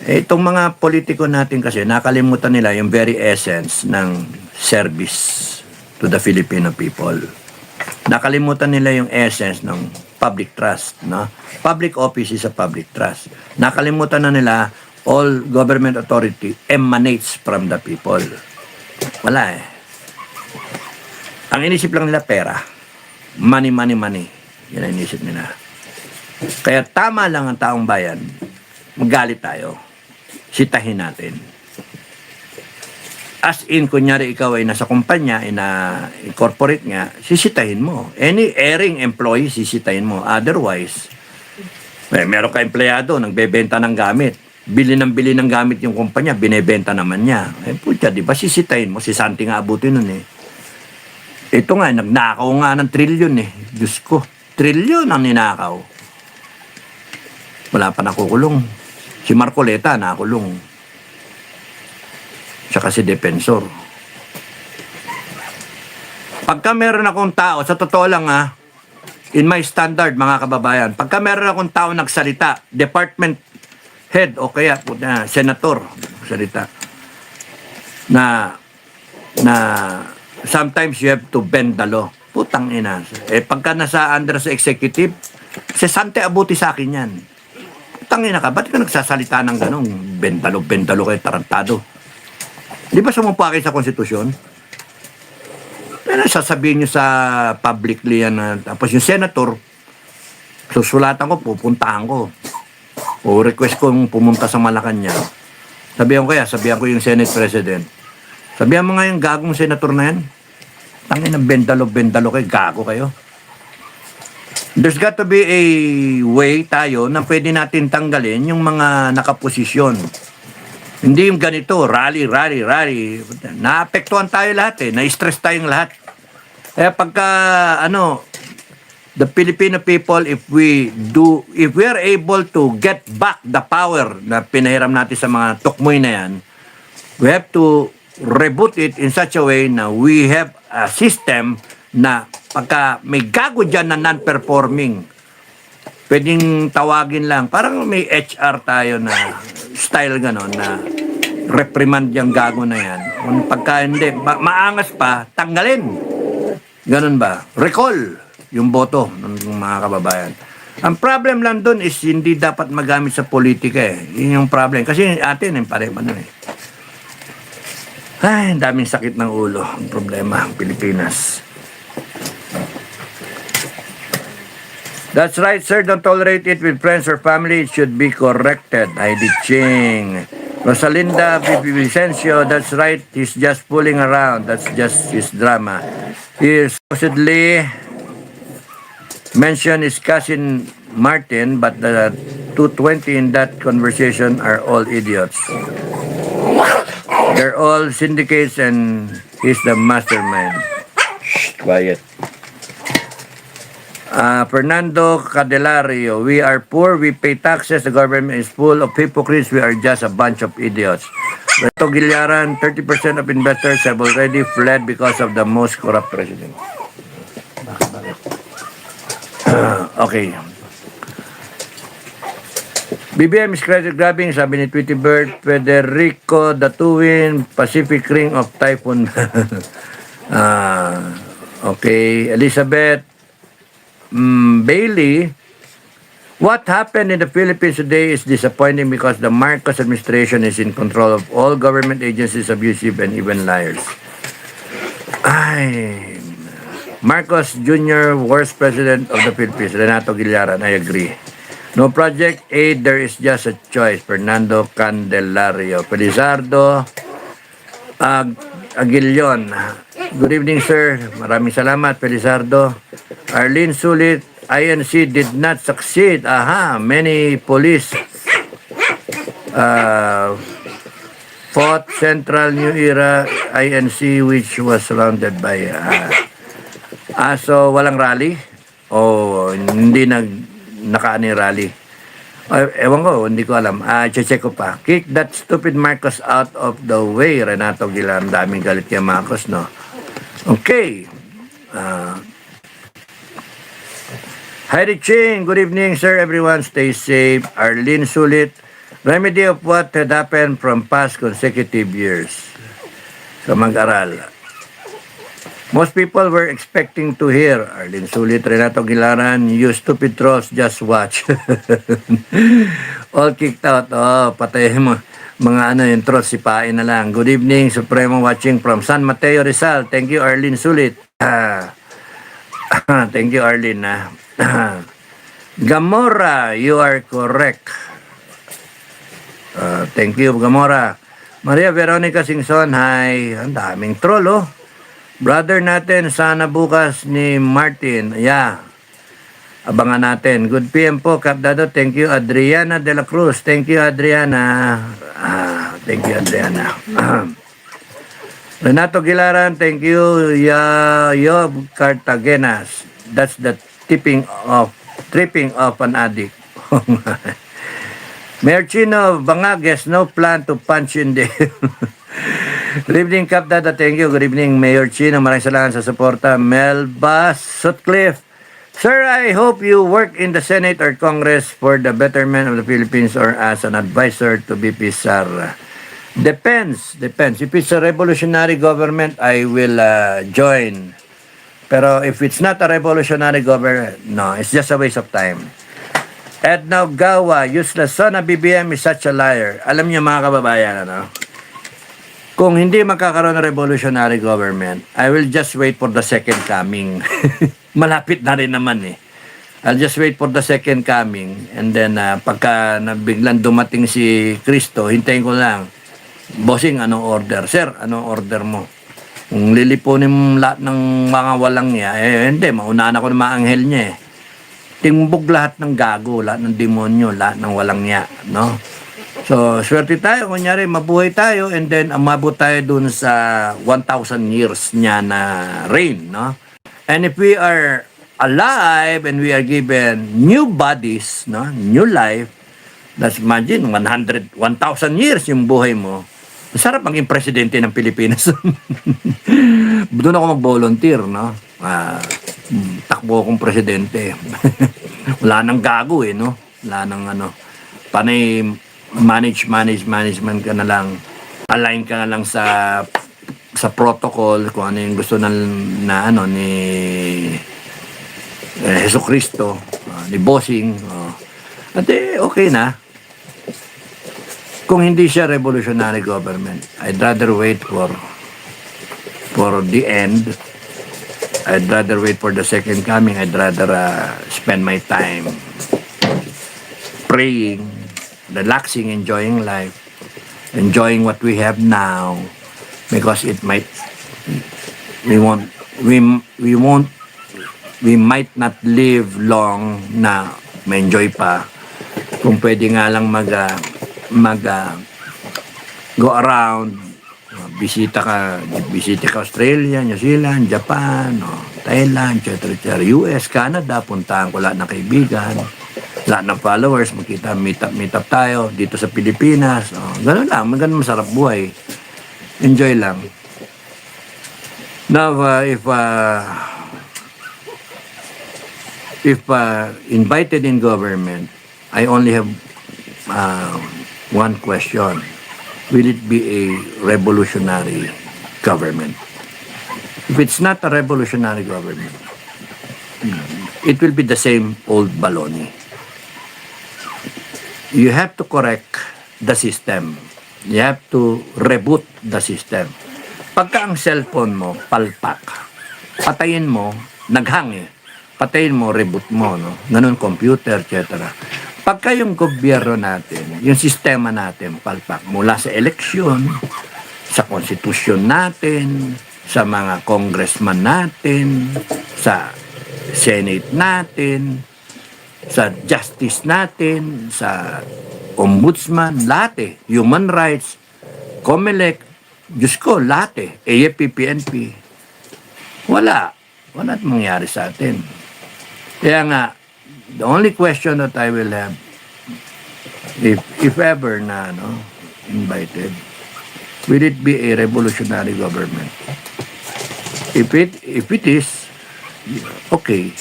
S1: Itong mga politiko natin kasi, nakalimutan nila yung very essence ng service to the Filipino people. Nakalimutan nila yung essence ng public trust, no? Public office is a public trust. Nakalimutan na nila all government authority emanates from the people. Wala eh. Ang inisip lang nila pera. Money, money, money. Yan ang inisip nila. Kaya tama lang ang taong bayan. Magalit tayo. Sitahin natin. As in, kunyari ikaw ay nasa kumpanya, corporate nga, sisitahin mo. Any erring employee, sisitahin mo. Otherwise, meron ka empleyado, nagbebenta ng gamit. Bili ng gamit yung kumpanya, binebenta naman niya. Putya, di ba sisitahin mo? Si Santi nga abutin nun eh. Ito nga, nagnakaw nga ng trilyon eh. Diyos ko, trilyon ang ninakaw. Wala pa nakukulong. Si Marcoleta nakulong. Tsaka si Defensor. Pagka meron akong tao, sa totoo lang in my standard mga kababayan, pagka meron akong tao nagsalita, department head o kaya senator salita, na sometimes you have to bend the law. Putang ina. Pagka nasa under sa executive, si Sante abuti sa akin yan. Putang ina ka, ba't ka nagsasalita ng ganong bendalo kayo, tarantado? Di ba sumumpa kayo sa konstitusyon? Sasabihin nyo sa publicly yan. Tapos yung senator, susulatan ko, pupuntahan ko. O request kong pumunta sa Malacanang. Sabihan ko yung Senate President. Sabihan mo nga yung gagong senator na yan. Tangin ng bendalo kayo, gago kayo. There's got to be a way tayo na pwede natin tanggalin yung mga nakaposisyon. Hindi yung ganito, rally. Naapektuhan tayo lahat eh. Na-stress tayong lahat. Kaya pagka, the Filipino people, if we are able to get back the power na pinahiram natin sa mga tukmoy na yan, we have to reboot it in such a way na we have a system na pagka may gago dyan na non-performing, pwedeng tawagin lang. Parang may HR tayo na style ganon na reprimand yung gago na yan. Kung pagka hindi, maangas pa, tanggalin. Ganon ba? Recall yung boto ng mga kababayan. Ang problem lang doon is hindi dapat magamit sa politika eh. Yun yung problem. Kasi atin, pareho na eh. Ay, ang daming sakit ng ulo. Ang problema, ang Pilipinas. That's right, sir. Don't tolerate it with friends or family. It should be corrected. Heidi Ching. Rosalinda Vicencio, that's right. He's just fooling around. That's just his drama. He supposedly mentioned his cousin Martin, but 220 in that conversation are all idiots. They're all syndicates and he's the mastermind. Shh, quiet. Fernando Cadelario, we are poor, we pay taxes, the government is full of hypocrites, we are just a bunch of idiots. Reto Gilyaran, 30% of investors have already fled because of the most corrupt president. Okay. BBM is credit grabbing, sabi ni Tweety Bird. Federico Datuin, Pacific Ring of Typhoon. Okay. Elizabeth Bailey, what happened in the Philippines today is disappointing because the Marcos administration is in control of all government agencies, abusive and even liars. Ay, Marcos Jr., worst president of the Philippines. Renato Gilyaran, I agree. No project aid, there is just a choice. Fernando Candelario. Felizardo Aguilion. Good evening, sir. Maraming salamat, Felizardo. Arlene Sulit, INC did not succeed. Aha, many police fought Central New Era INC which was surrounded by so walang rally? O hindi nakaani rally? Ewan ko, hindi ko alam. Check ko pa. Kick that stupid Marcos out of the way, Renato Gilan. Daming galit kay Marcos, no? Okay. Heidi Ching, good evening, sir. Everyone, stay safe. Arlene Sulit, remedy of what had happened from past consecutive years. So, mag-aral. Most people were expecting to hear, Arlene Sulit, Renato Gilaran, you stupid trolls, just watch. All kicked out. Oh, patay mo. Mga yung trolls, sipain na lang. Good evening, Supremo watching from San Mateo, Rizal. Thank you, Arlene Sulit. Thank you, Arlene. Gamora, you are correct. Thank you, Gamora. Maria Veronica Singson, hi. Ang daming troll, oh. Brother natin, sana bukas ni Martin. Yeah. Abangan natin. Good PM po, Kapdado. Thank you, Adriana de la Cruz. Thank you, Adriana. Thank you, Adriana. Renato Gilaran, thank you. Yob Cartagenas. That's the tripping off an addict. Mayor Chino Bangages, no plan to punch in the... Good evening, Kap Dada. Thank you. Good evening, Mayor Chino. Maraming salamat sa suporta. Melba Sutcliffe. Sir, I hope you work in the Senate or Congress for the betterment of the Philippines or as an advisor to BP Sara. Depends. If it's a revolutionary government, I will join. Pero if it's not a revolutionary government, no, it's just a waste of time. Edna Gawa, useless son of BBM is such a liar. Alam niyo mga kababayan, ano? Kung hindi magkakaroon ng revolutionary government, I will just wait for the second coming. Malapit na rin naman eh. I'll just wait for the second coming and then pagka biglang dumating si Cristo, hintayin ko lang. Bossing, anong order? Sir, anong order mo? Kung lilipunin mo lahat ng mga walang niya, hindi, maunaan ako ng mga anghel niya eh. Timbog lahat ng gago, lahat ng demonyo, lahat ng walang niya, no? So, swerte tayo, kunyari, mabuhay tayo, and then umabot tayo dun sa 1,000 years niya na reign, no? And if we are alive and we are given new bodies, no? New life, that's imagine, 1,000 years yung buhay mo. Masarap maging presidente ng Pilipinas. Doon ako mag-volunteer, no? Takbo akong presidente. Wala nang gago eh, no? Wala nang ano. Panay management ka na lang. Align ka na lang sa protocol kung ano yung gusto na ano ni Jesucristo, ni Bossing. At okay na. Kung hindi siya revolutionary government, I'd rather wait for the end. I'd rather wait for the second coming. I'd rather spend my time praying, relaxing, enjoying life, enjoying what we have now, because it might we might not live long na ma-enjoy pa Kung pwede nga lang go around, bisita ka Australia, New Zealand, Japan, Thailand, etc. US, Canada, puntahan ko lahat ng kaibigan, lahat ng followers, meet up tayo dito sa Pilipinas. Ganun lang, ganun masarap buhay. Enjoy lang. Now, if invited in government, I only have one question. Will it be a revolutionary government? If it's not a revolutionary government, it will be the same old baloney. You have to correct the system. You have to reboot the system. Pagka ang cellphone mo, palpak, patayin mo, naghang eh. Patayin mo, reboot mo, no? Ganun, computer, etc. Pagka yung gobyerno natin, yung sistema natin, palpak, mula sa eleksyon, sa konstitusyon natin, sa mga congressman natin, sa senate natin, sa justice natin, sa ombudsman, lahat eh, human rights, COMELEC, Diyos ko, lahat eh, AFP, PNP, wala mangyari sa atin. Kaya nga, the only question that I will have, if ever na invited, will it be a revolutionary government? If it is, okay.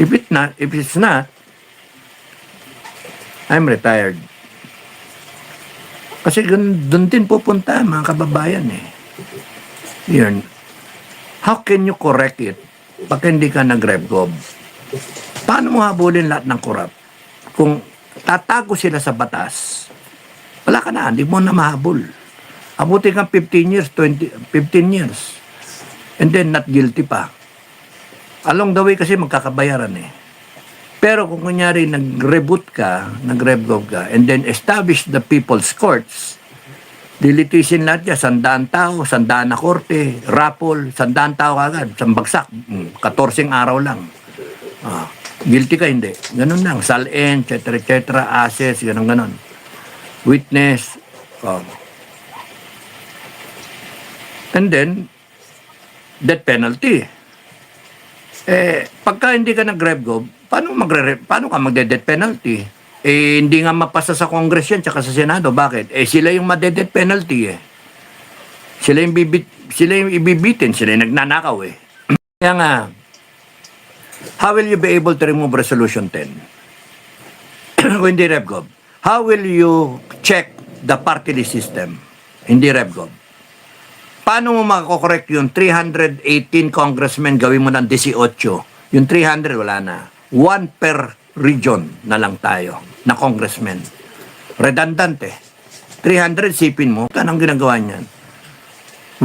S1: If it's not, I'm retired. Kasi doon din pupunta mga kababayan eh. Yun. How can you correct it pag hindi ka nag-revgov? Paano mo habulin lahat ng korap? Kung tatago sila sa batas, wala ka na, hindi mo na mahabol. Abuti kang 15 years, 15 years. And then not guilty pa. Along the way kasi magkakabayaran eh. Pero kung kunyari nag-revgov ka, and then establish the people's courts, dilitisin lahat yan, 100 tao, 100 na korte, raffle, 100 tao kagad, sambagsak, 14 araw lang. Guilty ka, hindi. Ganun lang, SALN, etc., assets, ganun. Witness, and then, death penalty. Pagka hindi ka nag-revgov, paano ka magde-death penalty? Hindi nga mapasa sa Congress yan, tsaka sa Senado. Bakit? Sila yung made-death penalty eh. Sila yung ibibitin, sila yung nagnanakaw eh. Kaya nga, how will you be able to remove Resolution 10? Kung hindi revgov. How will you check the party list system? Hindi revgov. Paano mo makakorek yung 318 congressmen, gawin mo ng 18? Yung 300, wala na. 1 per region na lang tayo, na congressmen. Redundant eh. 300, sipin mo. Anong ginagawa niyan?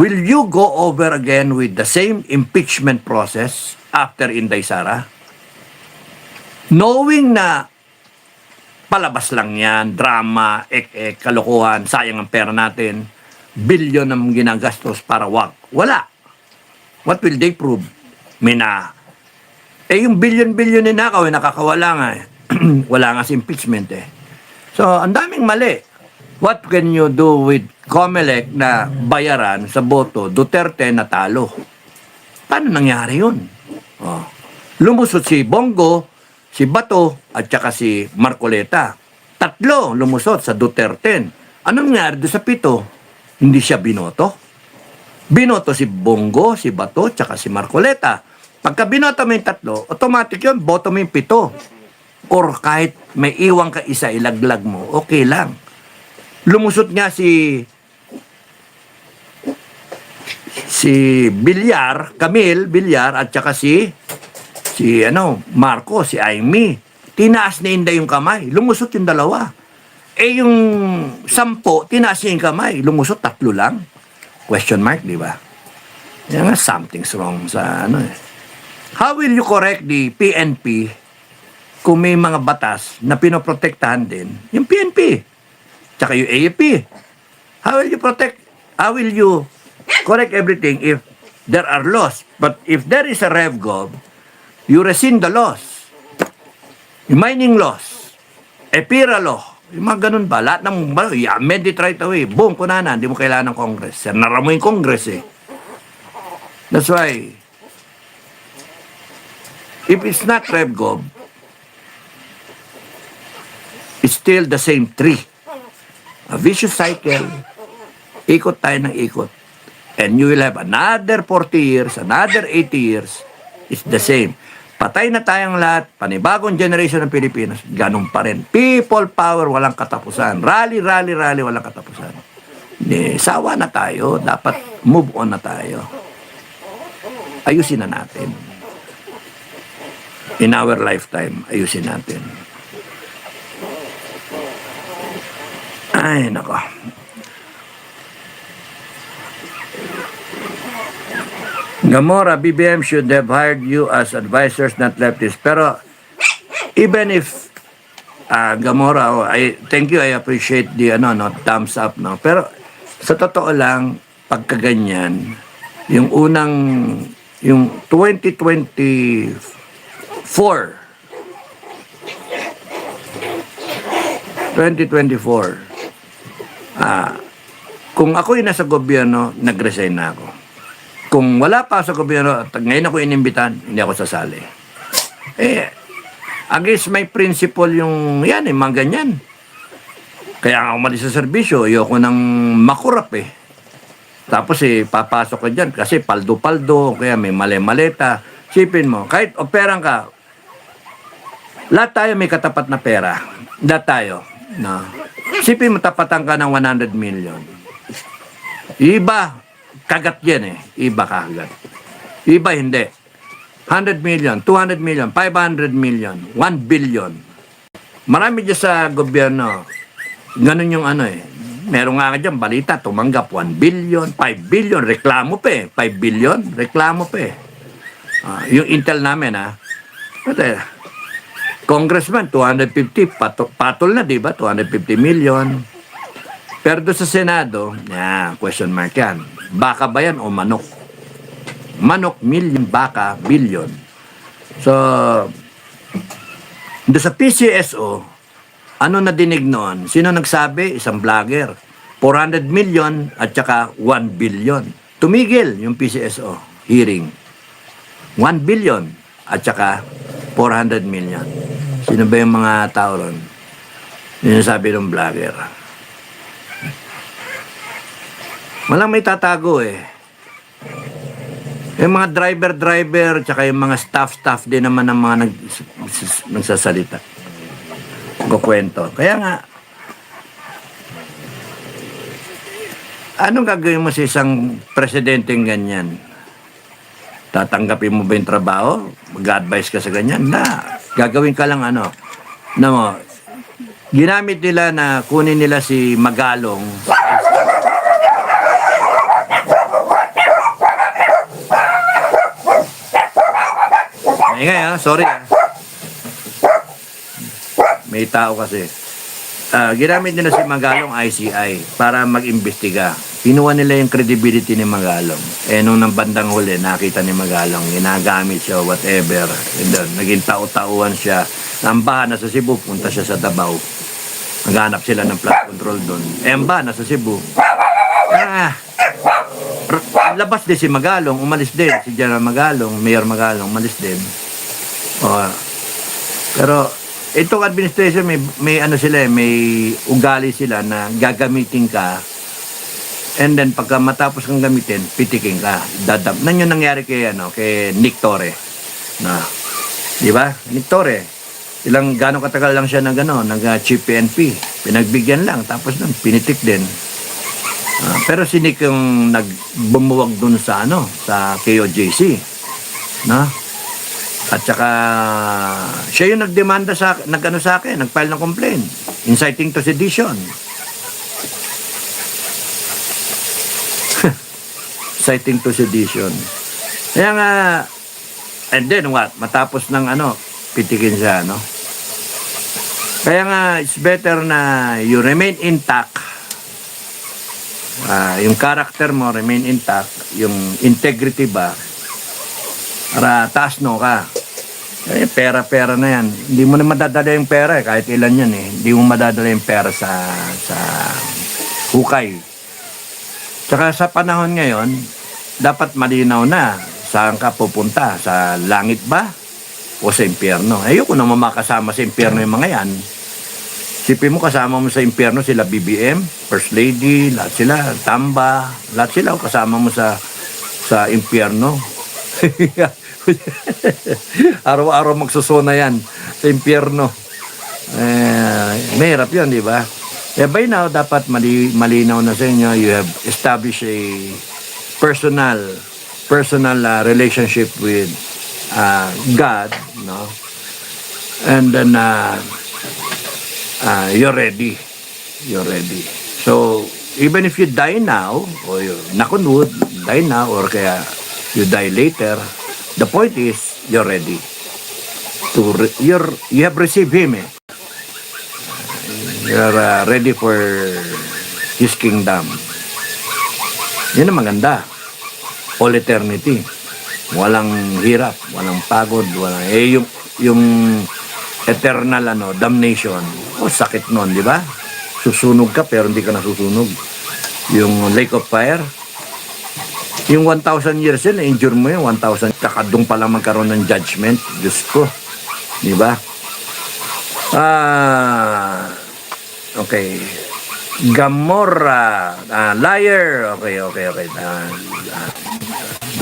S1: Will you go over again with the same impeachment process after Inday Sara? Knowing na palabas lang yan, drama, kalokohan, sayang ang pera natin, bilyon ang ginagastos para wala. What will they prove? Yung bilyon-bilyon ninakaw, nakakawala nga eh. Wala nga si impeachment eh. So, ang daming mali. What can you do with COMELEC na bayaran sa boto, Duterte natalo? Paano nangyari yun? Lumusot si Bongo, si Bato, at saka si Marcoleta. 3 lumusot sa Duterte. Anong nangyari doon sa 7? Hindi siya binoto. Binoto si Bongo, si Bato, tsaka si Marcoleta. Pagka binoto mo yung 3, automatic yun, boto mo yung 7. Or kahit may iwang ka isa, ilaglag mo, okay lang. Lumusot nga si Camille Villar, at saka si Marco, si Amy. Tinaas ni Inday yung kamay, lumusot yung 2. Yung 10, tinaas niya yung kamay. Lumusot 3 lang. Question mark, di ba? Yan nga, something's wrong sa How will you correct the PNP kung may mga batas na pinoprotektahan din yung PNP? Tsaka yung AFP. How will you correct everything if there are laws? But if there is a revgov, you rescind the laws. Yung mining laws. EPIRA law. Yung mga ganun ba? Lahat ng, i-amend it right away. Boom, kunana, hindi mo kailangan ng Congress. Nara mo yung Congress eh. That's why, if it's not RevGov, it's still the same tree. A vicious cycle. Ikot tayo ng ikot. And you will have another 40 years, another 80 years. It's the same. Patay na tayong lahat, panibagong generation ng Pilipinas, ganun pa rin. People power, walang katapusan. Rally, walang katapusan. Sawa na tayo, dapat move on na tayo. Ayusin na natin. In our lifetime, ayusin natin. Ay, nako. Gamora, BBM should have hired you as advisors, not leftists. Pero, even if, Gamora, thank you, I appreciate the, thumbs up, no? Pero, sa totoo lang, pagkaganyan, yung 2024, kung ako'y nasa gobyerno, nag-resign na ako. Kung wala pa sa gobyerno, ngayon ako inimbitan, hindi ako sasali. Against my principle yung, mga ganyan. Kaya ako umalis sa serbisyo, ayoko nang makurap eh. Tapos papasok ka dyan, kasi paldo-paldo, kaya may mali-maleta. Sipin mo, kahit operang ka, lahat tayo may katapat na pera. Lahat tayo. No? Sipin mo, tapatan ka ng 100 million. Iba, kagat yan eh. Iba kagat. Iba hindi. 100 million, 200 million, 500 million, 1 billion. Marami dyan sa gobyerno. Ganun yung Meron nga dyan, balita, tumanggap 1 billion, 5 billion, reklamo pa eh. 5 billion, reklamo pa eh. Yung Intel namin Congressman, 250, patol na, di ba? 250 million. Pero doon sa Senado, question mark yan. Baka ba yan o manok? Manok, million, baka, billion. So, doon sa PCSO, ano na dinig noon? Sino nagsabi? Isang vlogger. 400 million at saka 1 billion. Tumigil yung PCSO hearing. 1 billion at saka 400 million. Sino ba yung mga tao ron? Yun yung sabi ng vlogger. Walang may tatago eh. Yung mga driver, tsaka yung mga staff din naman ng mga nagsasalita. Kukwento. Kaya nga, anong gagawin mo sa isang presidenteng ganyan? Tatanggapin mo ba yung trabaho? Mag-advise ka sa ganyan? Gagawin ka lang ginamit nila na kunin nila si Magalong. Sorry may tao kasi. Ginamit nila si Magalong ICI para mag-imbestiga. Kinuha nila yung credibility ni Magalong. Nung nang bandang huli, nakita ni Magalong, ginagamit siya, whatever. And then, naging tao-tauhan siya. Ambahan na sa Cebu, punta siya sa Davao. Naghanap sila ng flood control doon. Ambahan na sa Cebu. Labas din si Magalong, umalis din. Si General Magalong, Mayor Magalong, umalis din. Pero, itong administration, may ugali sila na gagamitin ka. And then, pagka matapos kang gamitin, pitikin ka. Nan yung nangyari kay Nick Torre. Di ba? Nick Torre. Gano'ng katagal lang siya nag-chief PNP. Pinagbigyan lang. Tapos nun, pinitik din. Pero si Nick yung nagbumuwag dun sa KOJC. At saka, siya yung nagdemanda sa akin, nagfile ng complaint. Inciting to sedition. Inciting to sedition. Kaya nga, and then what? Matapos ng pitikin siya, Kaya nga, it's better na you remain intact. Yung character mo remain intact. Yung integrity ba, para taas ka. Pera-pera na yan. Hindi mo na madadala yung pera kahit ilan yan eh. Hindi mo madadala yung pera sa hukay. Tsaka sa panahon ngayon, dapat malinaw na saan ka pupunta. Sa langit ba? O sa impyerno? Ayoko naman makasama sa impyerno yung mga yan. Sipin mo kasama mo sa impyerno sila BBM, First Lady, lahat sila, Tamba, lahat sila kasama mo sa impyerno. Araw-araw magsusuna yan sa impyerno. Mahirap yun, di ba? By now, dapat malinaw na sa inyo, you have established a personal relationship with God, no? And then, you're ready. You're ready. So, even if you die now, or you, knock on wood, die now, or kaya you die later, the point is, you're ready. You have received Him. You're ready for His kingdom. Yun ang maganda. All eternity. Walang hirap, walang pagod, walang... yung eternal damnation. Sakit nun, di ba? Susunog ka pero hindi ka nasusunog. Yung lake of fire, yung 1,000 years yun, na-injure mo yun, 1,000, kakadong pala magkaroon ng judgment. Diyos ko. Di ba? Okay. Gamora. Liar. Okay.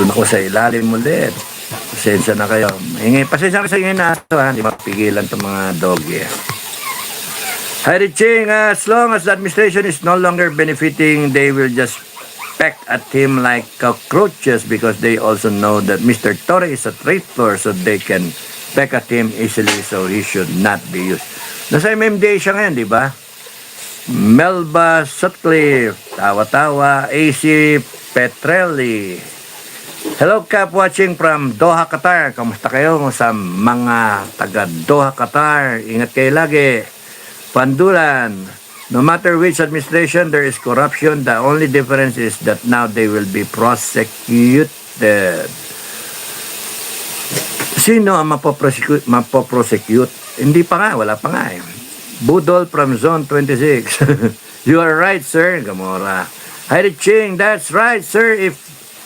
S1: Doon ako sa ilalim ulit. Pasensya na kayo. Pasensya na sa inyo na ito, ha? Hindi mapigilan itong mga doggy. Hi, Riching. As long as the administration is no longer benefiting, they will just peck at him like cockroaches because they also know that Mr. Torre is a traitor, so they can peck at him easily, so he should not be used. Nasa MMDA siya ngayon, di ba? Melba Sutcliffe, tawa-tawa. AC Petrelli. Hello, Cap, watching from Doha, Qatar. Kamusta kayo sa mga taga Doha, Qatar? Ingat kayo lagi. Pandulan. No matter which administration, there is corruption. The only difference is that now they will be prosecuted. Sino ang mapoprosecute? Hindi pa nga, wala pa nga eh. Budol from Zone 26. You are right, sir. Gamora. Hi, Ching. That's right, sir. If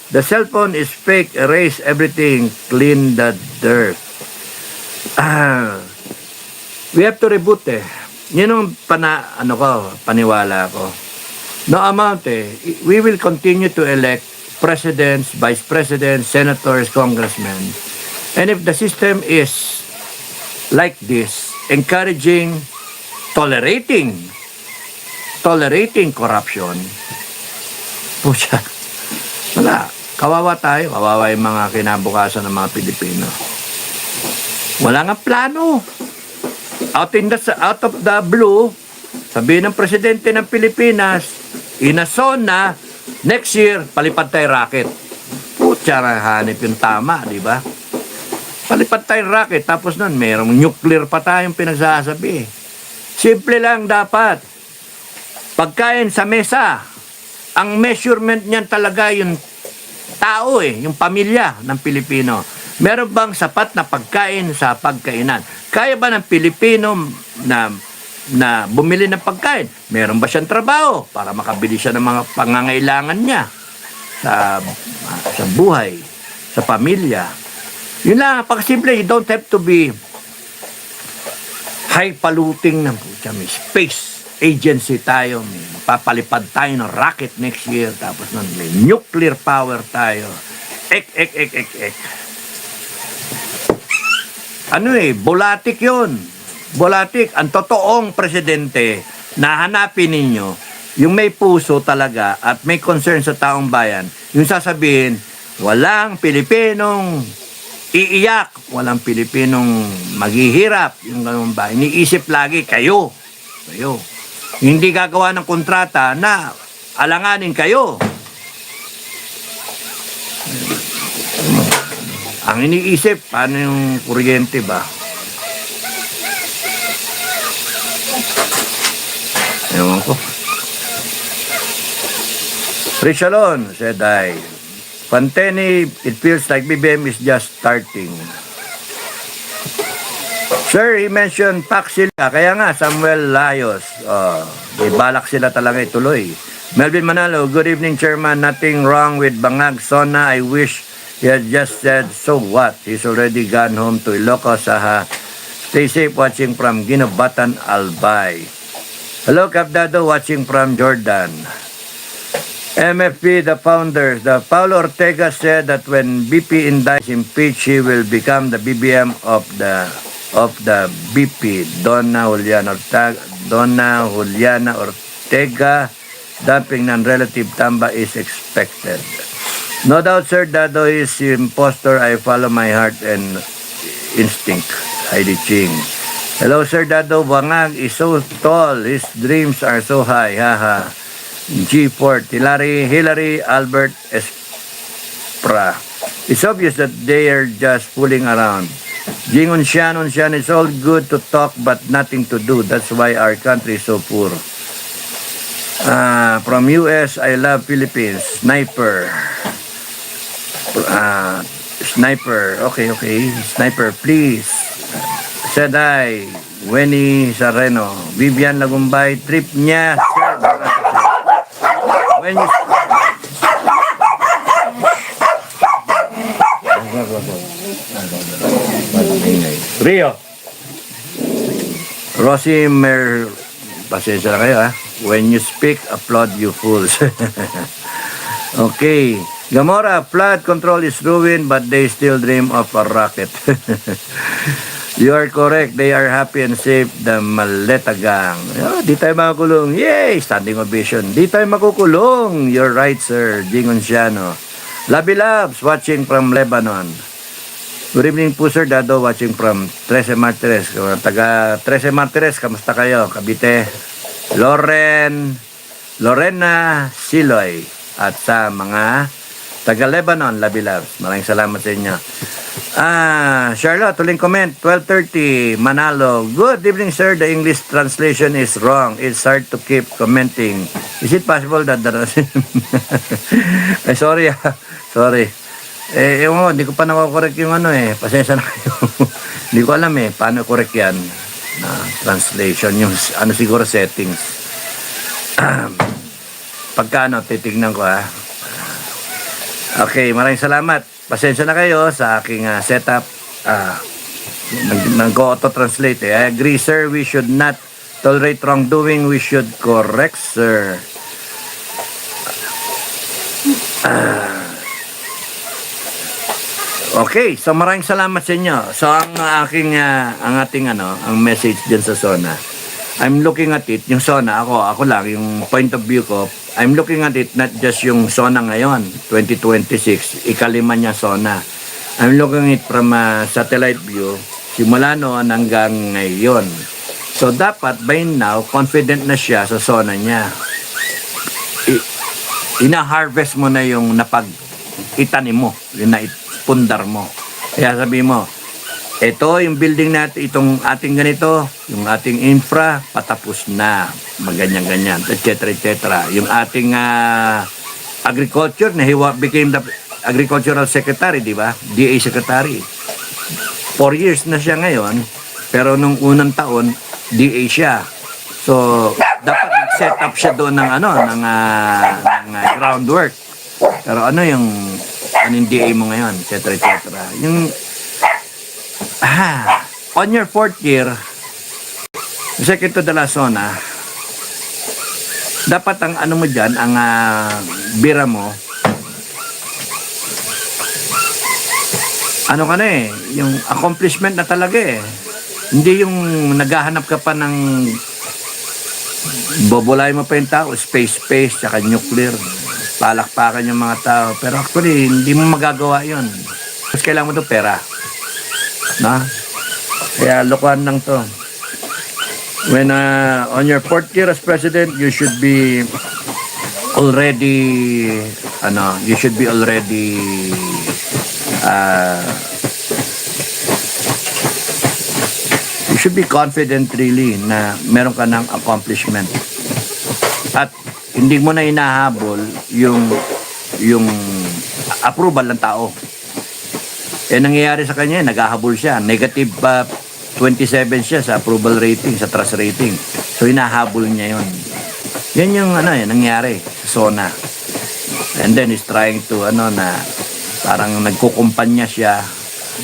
S1: the cell phone is fake, erase everything. Clean the dirt. We have to reboot eh. Yun ang paniwala ko. No amount eh. We will continue to elect presidents, vice presidents, senators, congressmen. And if the system is like this, encouraging, tolerating corruption, pucha, wala. Kawawa tayo. Kawawa yung mga kinabukasan ng mga Pilipino. Wala nga plano. Out of the blue, sabihin ng presidente ng Pilipinas, inason na, next year, palipad tayo rocket. Putya, hanip yung tama, di ba? Palipad tayo rocket, tapos nun, mayroong nuclear pa tayong pinagsasabi. Simple lang dapat. Pagkain sa mesa, ang measurement niyan talaga yung tao yung pamilya ng Pilipino. Meron bang sapat na pagkain sa pagkainan? Kaya ba ng Pilipino na bumili ng pagkain? Meron ba siyang trabaho para makabili siya ng mga pangangailangan niya sa buhay, sa pamilya? Yun lang, pagsimple, you don't have to be high-paluting ng may space agency tayo, may mapapalipad tayo ng rocket next year, tapos nun may nuclear power tayo. Bolatik yun. Bolatik. Ang totoong presidente na hanapin ninyo, yung may puso talaga at may concern sa taong bayan, yung sasabihin, walang Pilipinong iiyak, walang Pilipinong maghihirap, yung ganun ba? Iniisip lagi kayo. Hindi gagawa ng kontrata na alanganin kayo. Ang iniisip, paano yung kuryente ba? Ewan ko. Richalon said Pantene, it feels like BBM is just starting. Sir, he mentioned PAC sila. Kaya nga, Samuel Layos. May balak sila talaga ituloy. Melvin Manalo, good evening, Chairman. Nothing wrong with Bangag Sona. I wish he had just said, so what? He's already gone home to Ilocos. Stay safe watching from Ginobatan, Albay. Hello, Capdado, watching from Jordan. MFP, the founders. The Paulo Ortega said that when BP Inday is impeached, he will become the BBM of the BP. Donna Juliana Ortega, dumping non-relative Tamba is expected. No doubt, Sir Dado is impostor. I follow my heart and instinct. Heidi Ching. Hello, Sir Dado. Bangag is so tall. His dreams are so high. Haha. G4, Hillary Albert Espra. It's obvious that they are just fooling around. Jingon Sian, it's all good to talk but nothing to do. That's why our country is so poor. From US, I love Philippines. Sniper. Sniper. Okay. Sniper, please. Seday. Wenny Sareno. Vivian Lagumbay. Trip niya. When you... Rio. Rosie Mer... Pasensya na kayo, ha? When you speak, applaud you fools. Okay. Gamora, flood control is ruined, but they still dream of a rocket. You are correct. They are happy and safe. The Maleta Gang. Oh, di tayo makukulong. Yay! Standing ovation. Di tayo makukulong. You're right, sir. Jingon Siano. Labi Labs, watching from Lebanon. Good evening po, Sir Dado, watching from Trece Martires. Taga Trece Martires, kamusta kayo? Cavite. Lorena Siloy. At sa mga taga Lebanon, Labi Labs. Maraming salamat sa inyo. Charlotte, tuling comment, 12:30, Manalo. Good evening, sir. The English translation is wrong. It's hard to keep commenting. Is it possible that sorry. Hindi ko pa nakokorek yung pasensya na kayo. Hindi ko alam paano correct yan. Translation, yung siguro settings. Pagka titignan ko Okay, maraming salamat. Pasensya na kayo sa aking setup. Nag-auto-translate. I agree, sir. We should not tolerate wrongdoing. We should correct, sir. Okay, so maraming salamat sa inyo. So ang message dyan sa SONA. I'm looking at it, yung SONA, ako lang, yung point of view ko, I'm looking at it not just yung SONA ngayon, 2026, ikalima niya SONA. I'm looking at it from a satellite view, simula noon hanggang ngayon. So dapat by now, confident na siya sa SONA niya. Ina-harvest mo na yung itanim mo, yung naipundar mo. Kaya sabi mo, ito yung building natin, itong ating ganito, yung ating infra, patapos na, maganyan-ganyan, etc. Yung ating agriculture, became the agricultural secretary, di ba? DA secretary. 4 years na siya ngayon, pero nung unang taon, DA siya. So, dapat nag-set up siya doon ng groundwork. Pero yung DA mo ngayon, etc. Yung on your 4th year, second to the last SONA, dapat ang mo dyan, ang bira mo, yung accomplishment na talaga Hindi yung naghahanap ka pa ng bobulay mo pa yung tao, space, tsaka nuclear, palakpakan yung mga tao. Pero actually, hindi mo magagawa yun. Mas kailangan mo ito pera. Kaya lokohan lang to. When on your 4th year as president, you should be already you should be confident really na meron ka ng accomplishment. At hindi mo na hinahabol yung approval ng tao. Nangyayari sa kanya, naghahabol siya. Negative 27 siya sa approval rating, sa trust rating. So, hinahabol niya yon. Yan yung nangyari sa SONA. And then, he's trying to, na parang nagkukumpanya siya,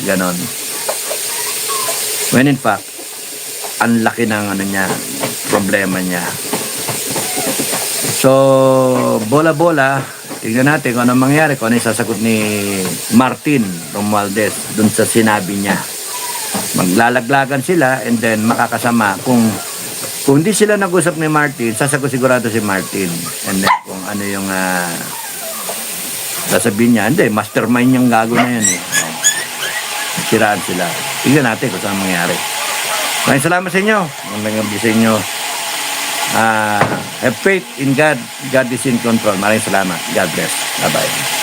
S1: ganon. When in fact, ang laki ng niya, problema niya. So, bola-bola, tignan natin kung anong mangyari, kung ano yung sasagot ni Martin Romualdez dun sa sinabi niya. Maglalaglagan sila and then makakasama. Kung hindi sila nag-usap ni Martin, sasagot sigurado si Martin. And then kung ano yung sasabihin niya, hindi, mastermind niyang gago na yan eh. Siraan sila. Tignan natin kung saan mangyari. Maraming salamat sa inyo. Maraming gabi sa inyo. Have faith in God. God is in control. Maraming salamat. God bless. Bye-bye.